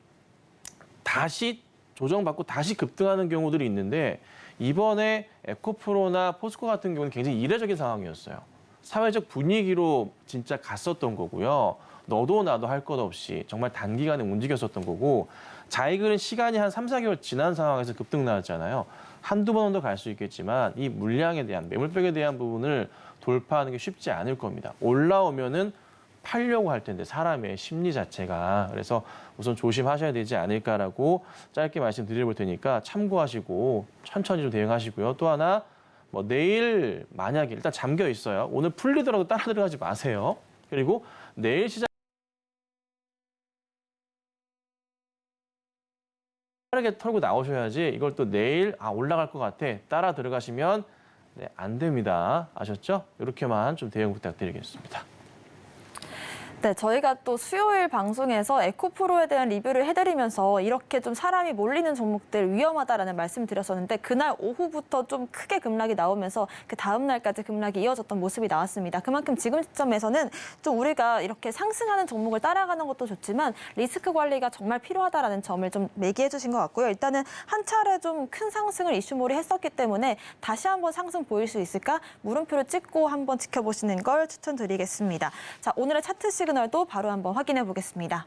다시 조정받고 다시 급등하는 경우들이 있는데 이번에 에코프로나 포스코 같은 경우는 굉장히 이례적인 상황이었어요. 사회적 분위기로 진짜 갔었던 거고요. 너도 나도 할 것 없이 정말 단기간에 움직였었던 거고 자이글은 시간이 한 3, 4개월 지난 상황에서 급등 나왔잖아요. 한두 번 정도 갈 수 있겠지만 이 물량에 대한 매물벽에 대한 부분을 돌파하는 게 쉽지 않을 겁니다. 올라오면은 팔려고 할 텐데 사람의 심리 자체가 그래서 우선 조심하셔야 되지 않을까라고 짧게 말씀드릴 테니까 참고하시고 천천히 좀 대응하시고요. 또 하나 뭐 내일 만약에 일단 잠겨 있어요. 오늘 풀리더라도 따라 들어가지 마세요. 그리고 내일 시장 빠르게 털고 나오셔야지 이걸 또 내일 올라갈 것 같아 따라 들어가시면 네, 안 됩니다. 아셨죠? 이렇게만 좀 대응 부탁드리겠습니다. 네, 저희가 또 수요일 방송에서 에코프로에 대한 리뷰를 해드리면서 이렇게 좀 사람이 몰리는 종목들 위험하다라는 말씀 드렸었는데 그날 오후부터 좀 크게 급락이 나오면서 그 다음 날까지 급락이 이어졌던 모습이 나왔습니다. 그만큼 지금 시점에서는 좀 우리가 이렇게 상승하는 종목을 따라가는 것도 좋지만 리스크 관리가 정말 필요하다라는 점을 좀 매기해 주신 것 같고요. 일단은 한 차례 좀 큰 상승을 이슈몰이 했었기 때문에 다시 한번 상승 보일 수 있을까? 물음표를 찍고 한번 지켜보시는 걸 추천드리겠습니다. 자, 오늘의 차트 시그널도 바로 한번 확인해 보겠습니다.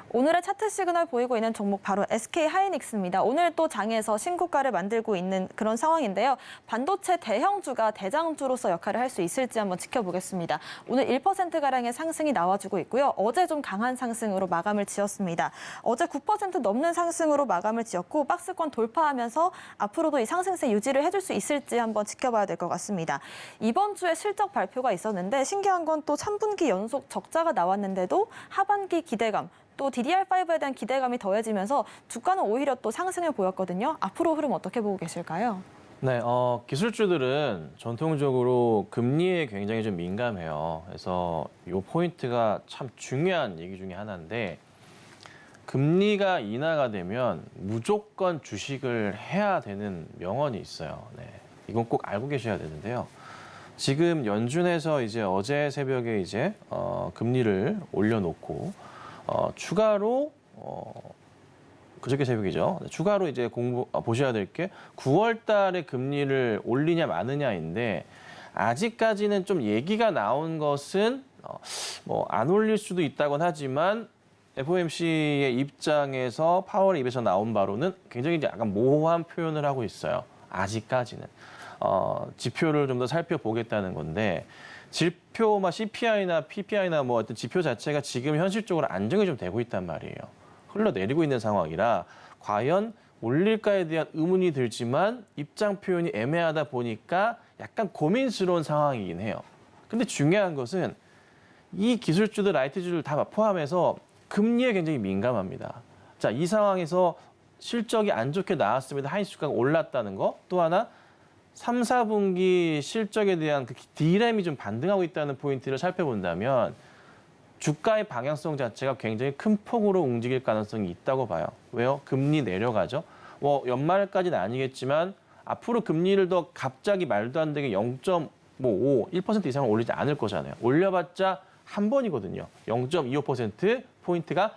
오늘의 차트 시그널 보이고 있는 종목 바로 SK하이닉스입니다. 오늘 또 장에서 신고가를 만들고 있는 그런 상황인데요. 반도체 대형주가 대장주로서 역할을 할 수 있을지 한번 지켜보겠습니다. 오늘 1%가량의 상승이 나와주고 있고요. 어제 좀 강한 상승으로 마감을 지었습니다. 어제 9% 넘는 상승으로 마감을 지었고 박스권 돌파하면서 앞으로도 이 상승세 유지를 해줄 수 있을지 한번 지켜봐야 될 것 같습니다. 이번 주에 실적 발표가 있었는데 신기한 건 또 3분기 연속 적자가 나왔는데도 하반기 기대감 또 DDR5에 대한 기대감이 더해지면서 주가는 오히려 또 상승을 보였거든요. 앞으로 흐름 어떻게 보고 계실까요? 네, 기술주들은 전통적으로 금리에 굉장히 좀 민감해요. 그래서 이 포인트가 참 중요한 얘기 중에 하나인데 금리가 인하가 되면 무조건 주식을 해야 되는 명언이 있어요. 네, 이건 꼭 알고 계셔야 되는데요. 지금 연준에서 이제 어제 새벽에 이제 금리를 올려놓고 추가로 그저께 새벽이죠. 추가로 이제 보셔야 될 게 9월 달에 금리를 올리냐 마느냐인데 아직까지는 좀 얘기가 나온 것은 뭐 안 올릴 수도 있다곤 하지만 FOMC의 입장에서 파월의 입에서 나온 바로는 굉장히 이제 약간 모호한 표현을 하고 있어요. 아직까지는 지표를 좀 더 살펴보겠다는 건데. 지표, CPI나 PPI나 뭐 어떤 지표 자체가 지금 현실적으로 안정이 좀 되고 있단 말이에요. 흘러내리고 있는 상황이라 과연 올릴까에 대한 의문이 들지만 입장 표현이 애매하다 보니까 약간 고민스러운 상황이긴 해요. 근데 중요한 것은 이 기술주들, IT주들 다 포함해서 금리에 굉장히 민감합니다. 자, 이 상황에서 실적이 안 좋게 나왔습니다. 하이수가가 올랐다는 거. 또 하나 3, 4분기 실적에 대한 그 D램이 좀 반등하고 있다는 포인트를 살펴본다면 주가의 방향성 자체가 굉장히 큰 폭으로 움직일 가능성이 있다고 봐요. 왜요? 금리 내려가죠. 뭐 연말까지는 아니겠지만 앞으로 금리를 더 갑자기 말도 안 되게 0.5, 1% 이상을 올리지 않을 거잖아요. 올려봤자 한 번이거든요. 0.25%포인트가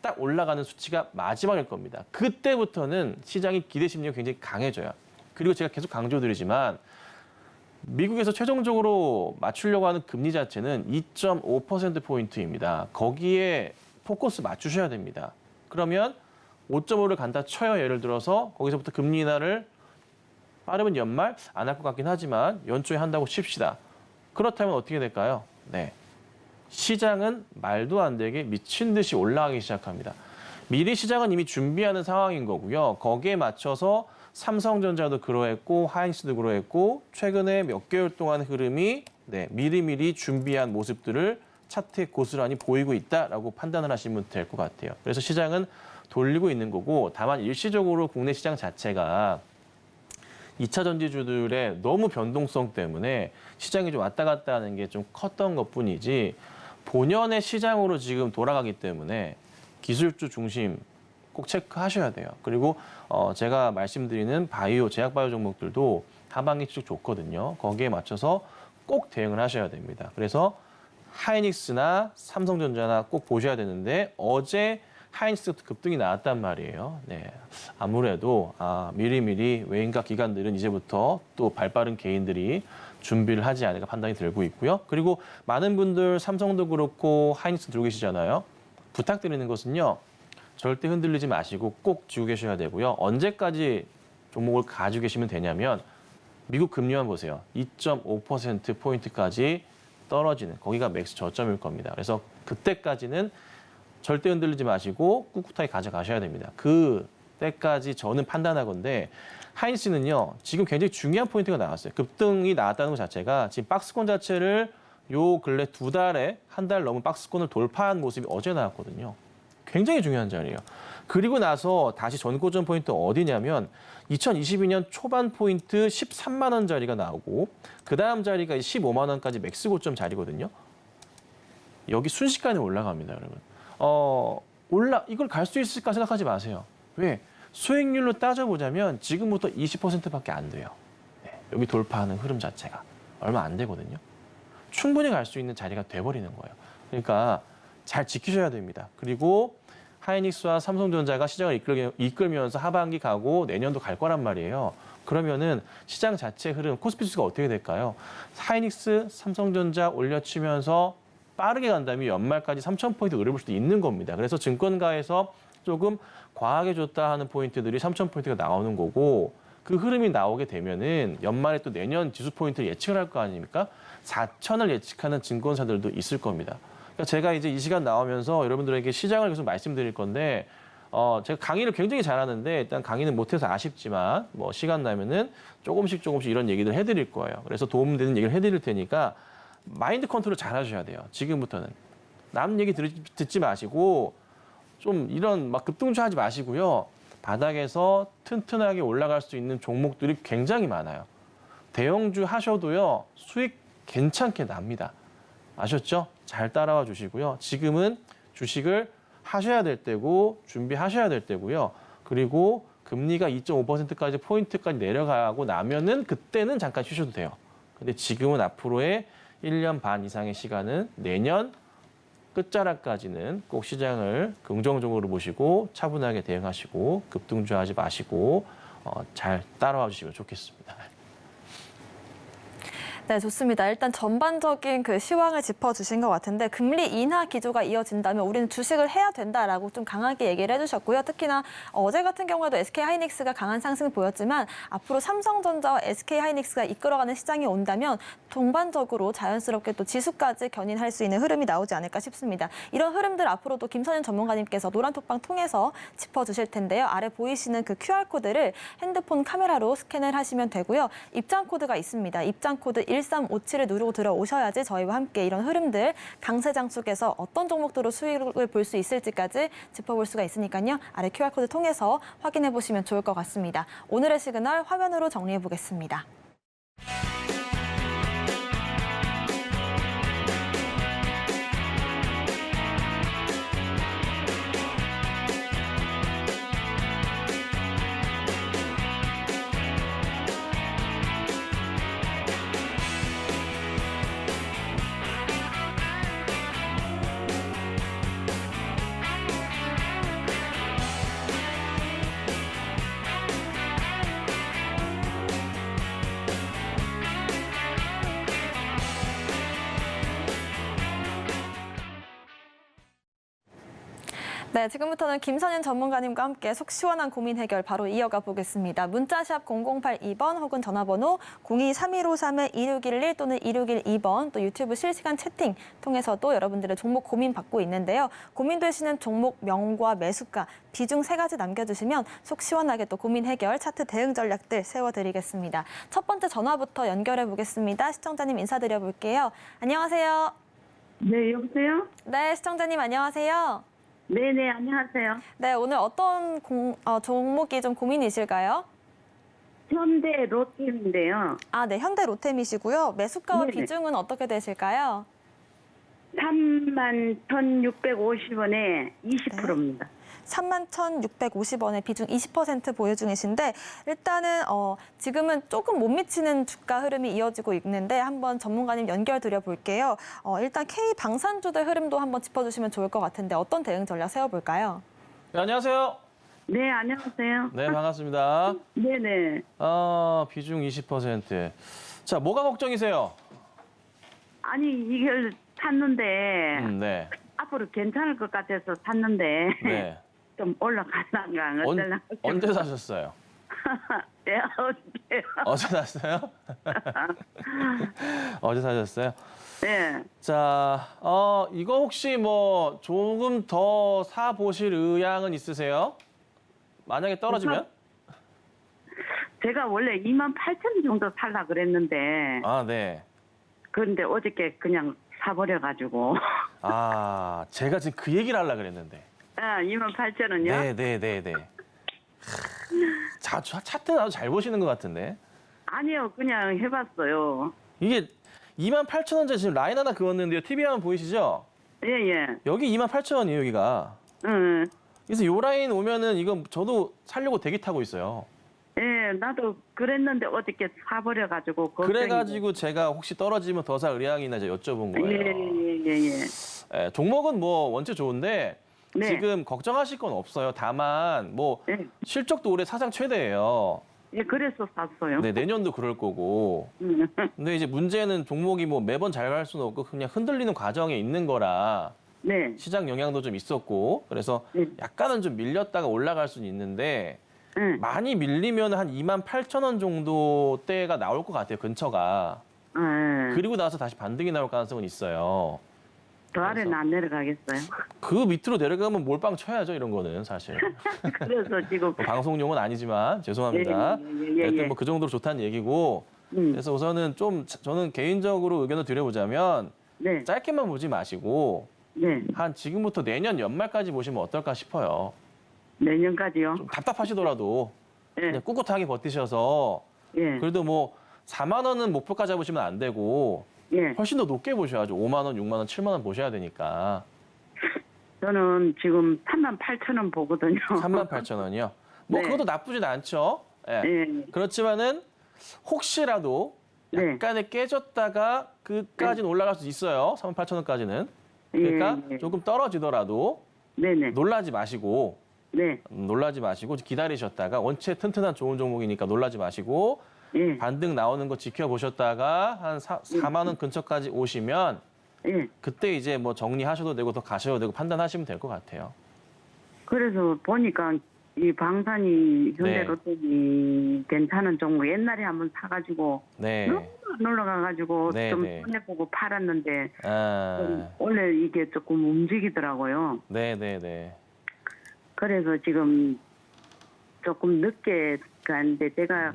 딱 올라가는 수치가 마지막일 겁니다. 그때부터는 시장의 기대 심리가 굉장히 강해져요. 그리고 제가 계속 강조드리지만 미국에서 최종적으로 맞추려고 하는 금리 자체는 2.5%포인트입니다. 거기에 포커스 맞추셔야 됩니다. 그러면 5.5를 간다 쳐요. 예를 들어서 거기서부터 금리 인하를 빠르면 연말 안 할 것 같긴 하지만 연초에 한다고 칩시다. 그렇다면 어떻게 될까요? 네, 시장은 말도 안 되게 미친 듯이 올라가기 시작합니다. 미리 시장은 이미 준비하는 상황인 거고요. 거기에 맞춰서 삼성전자도 그러했고 하이닉스도 그러했고 최근에 몇 개월 동안 흐름이 미리미리 준비한 모습들을 차트에 고스란히 보이고 있다라고 판단을 하시면 될 것 같아요. 그래서 시장은 돌리고 있는 거고 다만 일시적으로 국내 시장 자체가 2차 전지주들의 너무 변동성 때문에 시장이 좀 왔다 갔다 하는 게 좀 컸던 것뿐이지 본연의 시장으로 지금 돌아가기 때문에 기술주 중심 꼭 체크하셔야 돼요. 그리고 제가 말씀드리는 바이오, 제약바이오 종목들도 하반기 쭉 좋거든요. 거기에 맞춰서 꼭 대응을 하셔야 됩니다. 그래서 하이닉스나 삼성전자나 꼭 보셔야 되는데 어제 하이닉스 급등이 나왔단 말이에요. 네, 아무래도 미리미리 외인과 기관들은 이제부터 또 발빠른 개인들이 준비를 하지 않을까 판단이 들고 있고요. 그리고 많은 분들 삼성도 그렇고 하이닉스 들고 계시잖아요. 부탁드리는 것은요. 절대 흔들리지 마시고 꼭 쥐고 계셔야 되고요. 언제까지 종목을 가지고 계시면 되냐면 미국 금리만 보세요. 2.5%포인트까지 떨어지는 거기가 맥스 저점일 겁니다. 그래서 그때까지는 절대 흔들리지 마시고 꿋꿋하게 가져가셔야 됩니다. 그때까지 저는 판단하건데 하이닉스는요. 지금 굉장히 중요한 포인트가 나왔어요. 급등이 나왔다는 것 자체가 지금 박스권 자체를 요 근래 2달에 한 달 넘은 박스권을 돌파한 모습이 어제 나왔거든요. 굉장히 중요한 자리예요. 그리고 나서 다시 전고점 포인트 어디냐면 2022년 초반 포인트 13만 원 자리가 나오고 그 다음 자리가 15만 원까지 맥스 고점 자리거든요. 여기 순식간에 올라갑니다, 여러분. 이걸 갈 수 있을까 생각하지 마세요. 왜? 수익률로 따져보자면 지금부터 20%밖에 안 돼요. 네, 여기 돌파하는 흐름 자체가 얼마 안 되거든요. 충분히 갈 수 있는 자리가 돼버리는 거예요. 그러니까 잘 지키셔야 됩니다. 그리고 하이닉스와 삼성전자가 시장을 이끌면서 하반기 가고 내년도 갈 거란 말이에요. 그러면은 시장 자체 흐름, 코스피지수가 어떻게 될까요? 하이닉스, 삼성전자 올려치면서 빠르게 간다면 연말까지 3,000포인트 노려볼 수도 있는 겁니다. 그래서 증권가에서 조금 과하게 줬다 하는 포인트들이 3,000포인트가 나오는 거고 그 흐름이 나오게 되면은 연말에 또 내년 지수 포인트를 예측을 할 거 아닙니까? 4,000을 예측하는 증권사들도 있을 겁니다. 그러니까 제가 이제 이 시간 나오면서 여러분들에게 시장을 계속 말씀드릴 건데 제가 강의를 굉장히 잘하는데 일단 강의는 못해서 아쉽지만 뭐 시간 나면은 조금씩 이런 얘기들 해드릴 거예요. 그래서 도움되는 얘기를 해드릴 테니까 마인드 컨트롤 잘 하셔야 돼요. 지금부터는. 남 얘기 듣지 마시고 좀 이런 막 급등주하지 마시고요. 바닥에서 튼튼하게 올라갈 수 있는 종목들이 굉장히 많아요. 대형주 하셔도요. 수익 괜찮게 납니다. 아셨죠? 잘 따라와 주시고요. 지금은 주식을 하셔야 될 때고 준비하셔야 될 때고요. 그리고 금리가 2.5%까지 포인트까지 내려가고 나면은 그때는 잠깐 쉬셔도 돼요. 근데 지금은 앞으로의 1년 반 이상의 시간은 내년 끝자락까지는 꼭 시장을 긍정적으로 보시고 차분하게 대응하시고 급등주하지 마시고 잘 따라와 주시면 좋겠습니다. 네, 좋습니다. 일단 전반적인 그 시황을 짚어주신 것 같은데 금리 인하 기조가 이어진다면 우리는 주식을 해야 된다라고 좀 강하게 얘기를 해주셨고요. 특히나 어제 같은 경우에도 SK하이닉스가 강한 상승을 보였지만 앞으로 삼성전자와 SK하이닉스가 이끌어가는 시장이 온다면 동반적으로 자연스럽게 또 지수까지 견인할 수 있는 흐름이 나오지 않을까 싶습니다. 이런 흐름들 앞으로도 김선영 전문가님께서 노란톡방 통해서 짚어주실 텐데요. 아래 보이시는 그 QR코드를 핸드폰 카메라로 스캔을 하시면 되고요. 입장 코드가 있습니다. 입장 코드 1357을 누르고 들어오셔야지 저희와 함께 이런 흐름들 강세장 속에서 어떤 종목들로 수익을 볼 수 있을지까지 짚어볼 수가 있으니까요. 아래 QR코드 통해서 확인해 보시면 좋을 것 같습니다. 오늘의 시그널 화면으로 정리해 보겠습니다. 네, 지금부터는 김선현 전문가님과 함께 속 시원한 고민 해결 바로 이어가 보겠습니다. 문자샵 0082번 혹은 전화번호 02-3153-2611 또는 2612번 또 유튜브 실시간 채팅 통해서도 여러분들의 종목 고민 받고 있는데요. 고민되시는 종목 명과 매수가, 비중 3가지 남겨주시면 속 시원하게 또 고민 해결 차트 대응 전략들 세워드리겠습니다. 첫 번째 전화부터 연결해 보겠습니다. 시청자님 인사드려 볼게요. 안녕하세요. 네, 여보세요? 네, 시청자님 안녕하세요. 네네, 안녕하세요. 네, 오늘 어떤 종목이 좀 고민이실까요? 현대 롯데인데요. 아, 네, 현대 로템이시고요. 매수가와 네네. 비중은 어떻게 되실까요? 31,650원에 20%입니다. 31,650원의 비중 20% 보유 중이신데 일단은 지금은 조금 못 미치는 주가 흐름이 이어지고 있는데 한번 전문가님 연결 드려 볼게요. 일단 K 방산주들 흐름도 한번 짚어주시면 좋을 것 같은데 어떤 대응 전략 세워볼까요? 네, 안녕하세요. 네, 안녕하세요. 네, 반갑습니다. 네네. 비중 20%. 자, 뭐가 걱정이세요? 아니, 이걸 샀는데, 네. 앞으로 괜찮을 것 같아서 샀는데, 네. 좀 올라갈란가, 어떨란가. 언제 사셨어요? 네, 어저께. 어제 샀어요? 어제 사셨어요? 네. 자, 이거 혹시 뭐 조금 더 사보실 의향은 있으세요? 만약에 떨어지면? 제가 원래 28,000원 정도 살라 그랬는데, 아, 네. 그런데 어저께 그냥 사버려가지고. 제가 지금 그 얘기를 하려고 그랬는데. 28,000원이요? 네. 차트 나도 잘 보시는 것 같은데. 아니요, 그냥 해봤어요. 이게 28,000원짜리 지금 라인 하나 그었는데요. TV 화면 보이시죠? 예. 여기 28,000원이에요, 여기가. 응. 그래서 요 라인 오면은 이거 저도 살려고 대기 타고 있어요. 예, 나도 그랬는데 어저께 사버려가지고. 그래가지고 제가 혹시 떨어지면 더 살 의향이나 이제 여쭤본 거예요. 예. 종목은 뭐 원체 좋은데 네. 지금 걱정하실 건 없어요. 다만 뭐 네. 실적도 올해 사상 최대예요. 예, 그래서 샀어요. 네, 내년도 그럴 거고. 근데 이제 문제는 종목이 뭐 매번 잘 갈 수는 없고 그냥 흔들리는 과정에 있는 거라 네. 시장 영향도 좀 있었고 그래서 네. 약간은 좀 밀렸다가 올라갈 수는 있는데 예. 많이 밀리면 한 28,000원 정도 대가 나올 것 같아요. 근처가. 예. 그리고 나서 다시 반등이 나올 가능성은 있어요. 더 아래는 안 내려가겠어요. 그 밑으로 내려가면 몰빵 쳐야죠. 이런 거는 사실. 그래서 지금. 뭐 방송용은 아니지만 죄송합니다. 예. 하여튼 뭐 그 정도로 좋다는 얘기고 그래서 우선은 좀 저는 개인적으로 의견을 드려보자면 네. 짧게만 보지 마시고 네. 한 지금부터 내년 연말까지 보시면 어떨까 싶어요. 내년까지요. 좀 답답하시더라도 예. 그냥 꿋꿋하게 버티셔서 예. 그래도 뭐 4만 원은 목표가 잡으시면 안 되고 예. 훨씬 더 높게 보셔야죠. 5만 원, 6만 원, 7만 원 보셔야 되니까. 저는 지금 38,000원 보거든요. 38,000원이요. 뭐 네. 그것도 나쁘진 않죠. 예. 예. 그렇지만은 혹시라도 네. 약간의 깨졌다가 그까지는 올라갈 수 있어요. 38,000원까지는. 그러니까 예. 조금 떨어지더라도 네네. 놀라지 마시고 네. 놀라지 마시고 기다리셨다가 원체 튼튼한 좋은 종목이니까 놀라지 마시고 예. 반등 나오는 거 지켜보셨다가 한 4만 원 근처까지 오시면 예. 그때 이제 뭐 정리하셔도 되고 더 가셔도 되고 판단하시면 될 것 같아요. 그래서 보니까 이 방산이 네. 현대로템이 괜찮은 종목 옛날에 한번 사가지고 네. 너무 안 올라가가지고 네, 좀 네. 손해보고 팔았는데 아, 원래 이게 조금 움직이더라고요. 네. 그래서 지금 조금 늦게 가는데 제가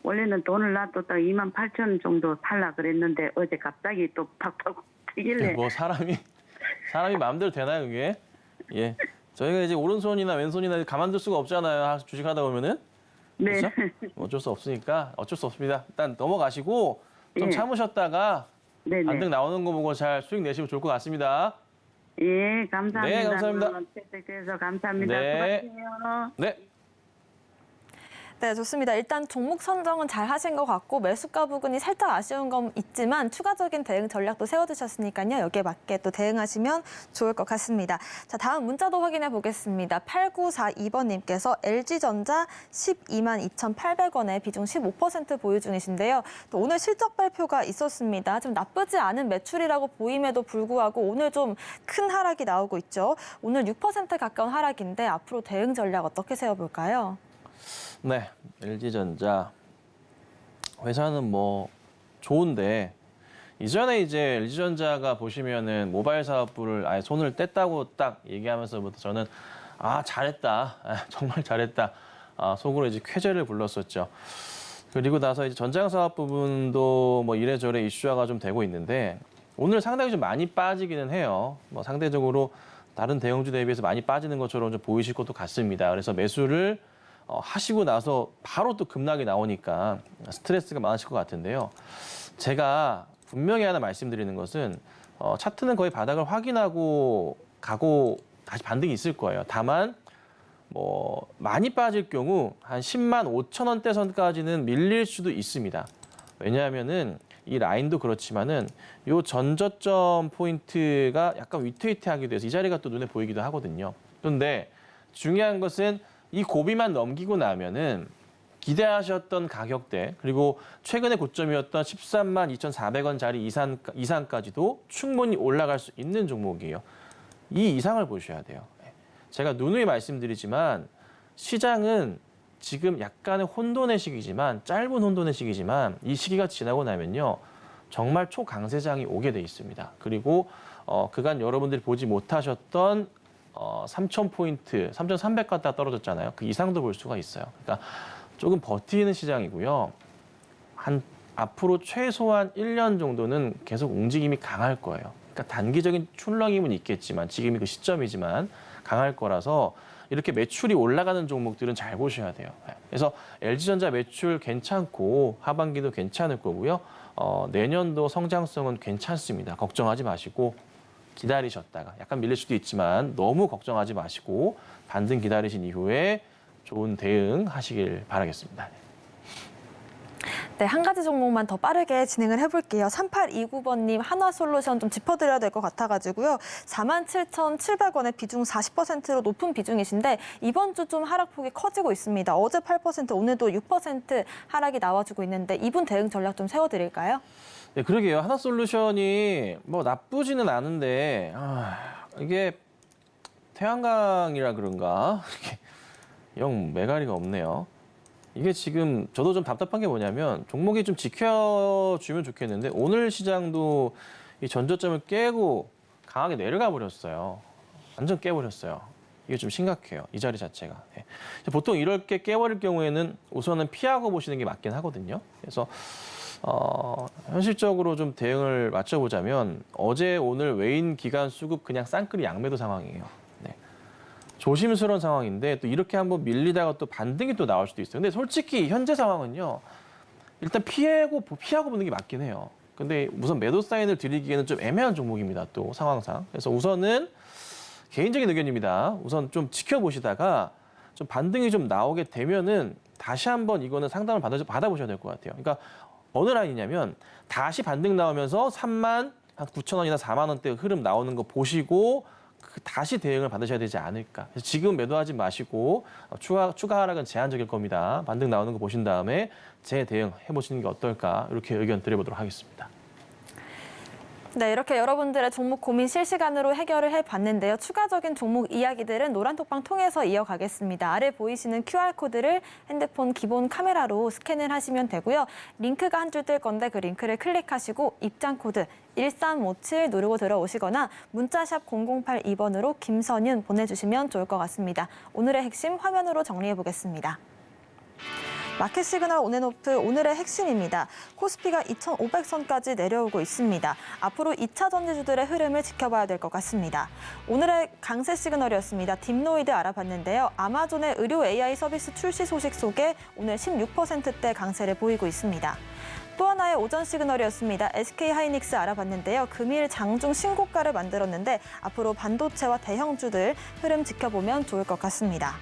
원래는 돈을 놔뒀다가 28,000원 정도 살라 그랬는데 어제 갑자기 또 팍팍 튀길래 뭐 사람이 마음대로 되나요, 그게? 예. 저희가 이제 오른손이나 왼손이나 가만둘 수가 없잖아요. 주식하다 보면은. 네. 그렇죠? 어쩔 수 없으니까 어쩔 수 없습니다. 일단 넘어가시고 좀 예. 참으셨다가 네네. 반등 나오는 거 보고 잘 수익 내시면 좋을 것 같습니다. 예, 감사합니다. 네, 감사합니다. 채택해서 감사합니다. 네. 수고하세요. 네. 네, 좋습니다. 일단 종목 선정은 잘 하신 것 같고 매수가 부근이 살짝 아쉬운 건 있지만 추가적인 대응 전략도 세워두셨으니까요. 여기에 맞게 또 대응하시면 좋을 것 같습니다. 자, 다음 문자도 확인해 보겠습니다. 8942번님께서 LG전자 12만 2,800원에 비중 15% 보유 중이신데요. 또 오늘 실적 발표가 있었습니다. 좀 나쁘지 않은 매출이라고 보임에도 불구하고 오늘 좀 큰 하락이 나오고 있죠. 오늘 6% 가까운 하락인데 앞으로 대응 전략 어떻게 세워볼까요? 네, LG전자 회사는 뭐 좋은데 이전에 이제 LG전자가 보시면은 모바일 사업부를 아예 손을 뗐다고 딱 얘기하면서부터 저는 잘했다, 정말 잘했다, 속으로 이제 쾌재를 불렀었죠. 그리고 나서 이제 전장 사업 부분도 뭐 이래저래 이슈화가 좀 되고 있는데 오늘 상당히 좀 많이 빠지기는 해요. 뭐 상대적으로 다른 대형주 대비해서 많이 빠지는 것처럼 좀 보이실 것도 같습니다. 그래서 매수를 하시고 나서 바로 또 급락이 나오니까 스트레스가 많으실 것 같은데요. 제가 분명히 하나 말씀드리는 것은 차트는 거의 바닥을 확인하고 가고 다시 반등이 있을 거예요. 다만 뭐 많이 빠질 경우 한 10만 5천 원대 선까지는 밀릴 수도 있습니다. 왜냐하면은 이 라인도 그렇지만은 요 전저점 포인트가 약간 위태위태하게 돼서 이 자리가 또 눈에 보이기도 하거든요. 그런데 중요한 것은 이 고비만 넘기고 나면은 기대하셨던 가격대 그리고 최근의 고점이었던 13만 2,400원짜리 이상까지도 충분히 올라갈 수 있는 종목이에요. 이 이상을 보셔야 돼요. 제가 누누이 말씀드리지만 시장은 지금 약간의 혼돈의 시기지만 짧은 혼돈의 시기지만 이 시기가 지나고 나면요. 정말 초강세장이 오게 돼 있습니다. 그리고 그간 여러분들이 보지 못하셨던 3,000포인트, 3,300 갔다 떨어졌잖아요. 그 이상도 볼 수가 있어요. 그러니까 조금 버티는 시장이고요. 앞으로 최소한 1년 정도는 계속 움직임이 강할 거예요. 그러니까 단기적인 출렁임은 있겠지만 지금이 그 시점이지만 강할 거라서 이렇게 매출이 올라가는 종목들은 잘 보셔야 돼요. 그래서 LG전자 매출 괜찮고 하반기도 괜찮을 거고요. 내년도 성장성은 괜찮습니다. 걱정하지 마시고 기다리셨다가 약간 밀릴 수도 있지만 너무 걱정하지 마시고 반등 기다리신 이후에 좋은 대응 하시길 바라겠습니다. 네, 한 가지 종목만 더 빠르게 진행을 해볼게요. 3829번님 한화솔루션 좀 짚어드려야 될 것 같아가지고요. 47,700원에 비중 40%로 높은 비중이신데 이번 주 좀 하락폭이 커지고 있습니다. 어제 8%, 오늘도 6% 하락이 나와주고 있는데 이분 대응 전략 좀 세워드릴까요? 네, 그러게요. 하나솔루션이 뭐 나쁘지는 않은데 이게 태양광이라 그런가 이렇게 영 매가리가 없네요. 이게 지금 저도 좀 답답한 게 뭐냐면 종목이 좀 지켜주면 좋겠는데 오늘 시장도 이 전저점을 깨고 강하게 내려가 버렸어요. 완전 깨버렸어요. 이게 좀 심각해요. 이 자리 자체가. 네. 보통 이렇게 깨버릴 경우에는 우선은 피하고 보시는 게 맞긴 하거든요. 그래서 현실적으로 좀 대응을 맞춰보자면 어제 오늘 외인 기관 수급 그냥 쌍끌이 양매도 상황이에요. 네. 조심스러운 상황인데 또 이렇게 한번 밀리다가 또 반등이 또 나올 수도 있어요. 근데 솔직히 현재 상황은요. 일단 피하고 보는 게 맞긴 해요. 근데 우선 매도 사인을 드리기에는 좀 애매한 종목입니다. 또 상황상. 그래서 우선은 개인적인 의견입니다. 우선 좀 지켜보시다가 좀 반등이 좀 나오게 되면은 다시 한번 이거는 상담을 받아보셔야 될 것 같아요. 그러니까 어느 라인이냐면 다시 반등 나오면서 3만 한 9천 원이나 4만 원대 흐름 나오는 거 보시고 다시 대응을 받으셔야 되지 않을까. 그래서 지금 매도하지 마시고 추가 하락은 제한적일 겁니다. 반등 나오는 거 보신 다음에 재대응 해보시는 게 어떨까 이렇게 의견 드려보도록 하겠습니다. 네, 이렇게 여러분들의 종목 고민 실시간으로 해결을 해봤는데요. 추가적인 종목 이야기들은 노란톡방 통해서 이어가겠습니다. 아래 보이시는 QR코드를 핸드폰 기본 카메라로 스캔을 하시면 되고요. 링크가 한 줄 뜰 건데 그 링크를 클릭하시고 입장 코드 1357 누르고 들어오시거나 문자샵 0082번으로 김선윤 보내주시면 좋을 것 같습니다. 오늘의 핵심 화면으로 정리해보겠습니다. 마켓 시그널 온앤오프 오늘의 핵심입니다. 코스피가 2,500선까지 내려오고 있습니다. 앞으로 2차 전지주들의 흐름을 지켜봐야 될 것 같습니다. 오늘의 강세 시그널이었습니다. 딥노이드 알아봤는데요. 아마존의 의료 AI 서비스 출시 소식 속에 오늘 16%대 강세를 보이고 있습니다. 또 하나의 오전 시그널이었습니다. SK하이닉스 알아봤는데요. 금일 장중 신고가를 만들었는데 앞으로 반도체와 대형주들 흐름 지켜보면 좋을 것 같습니다.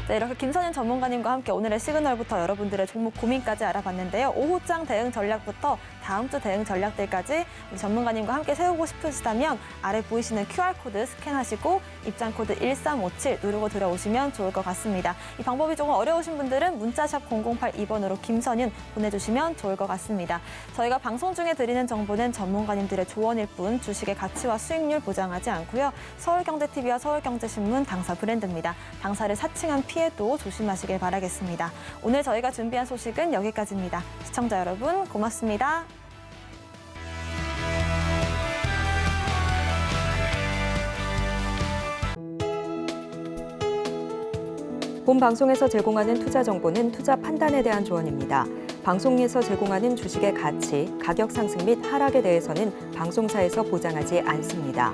네, 이렇게 김선윤 전문가님과 함께 오늘의 시그널부터 여러분들의 종목 고민까지 알아봤는데요. 오후장 대응 전략부터 다음 주 대응 전략들까지 우리 전문가님과 함께 세우고 싶으시다면 아래 보이시는 QR코드 스캔하시고 입장 코드 1357 누르고 들어오시면 좋을 것 같습니다. 이 방법이 조금 어려우신 분들은 문자샵 0082번으로 김선윤 보내주시면 좋을 것 같습니다. 저희가 방송 중에 드리는 정보는 전문가님들의 조언일 뿐 주식의 가치와 수익률 보장하지 않고요. 서울경제TV와 서울경제신문 당사 브랜드입니다. 당사를 사칭한 피해도 조심하시길 바라겠습니다. 오늘 저희가 준비한 소식은 여기까지입니다. 시청자 여러분 고맙습니다. 본 방송에서 제공하는 투자 정보는 투자 판단에 대한 조언입니다. 방송에서 제공하는 주식의 가치, 가격 상승 및 하락에 대해서는 방송사에서 보장하지 않습니다.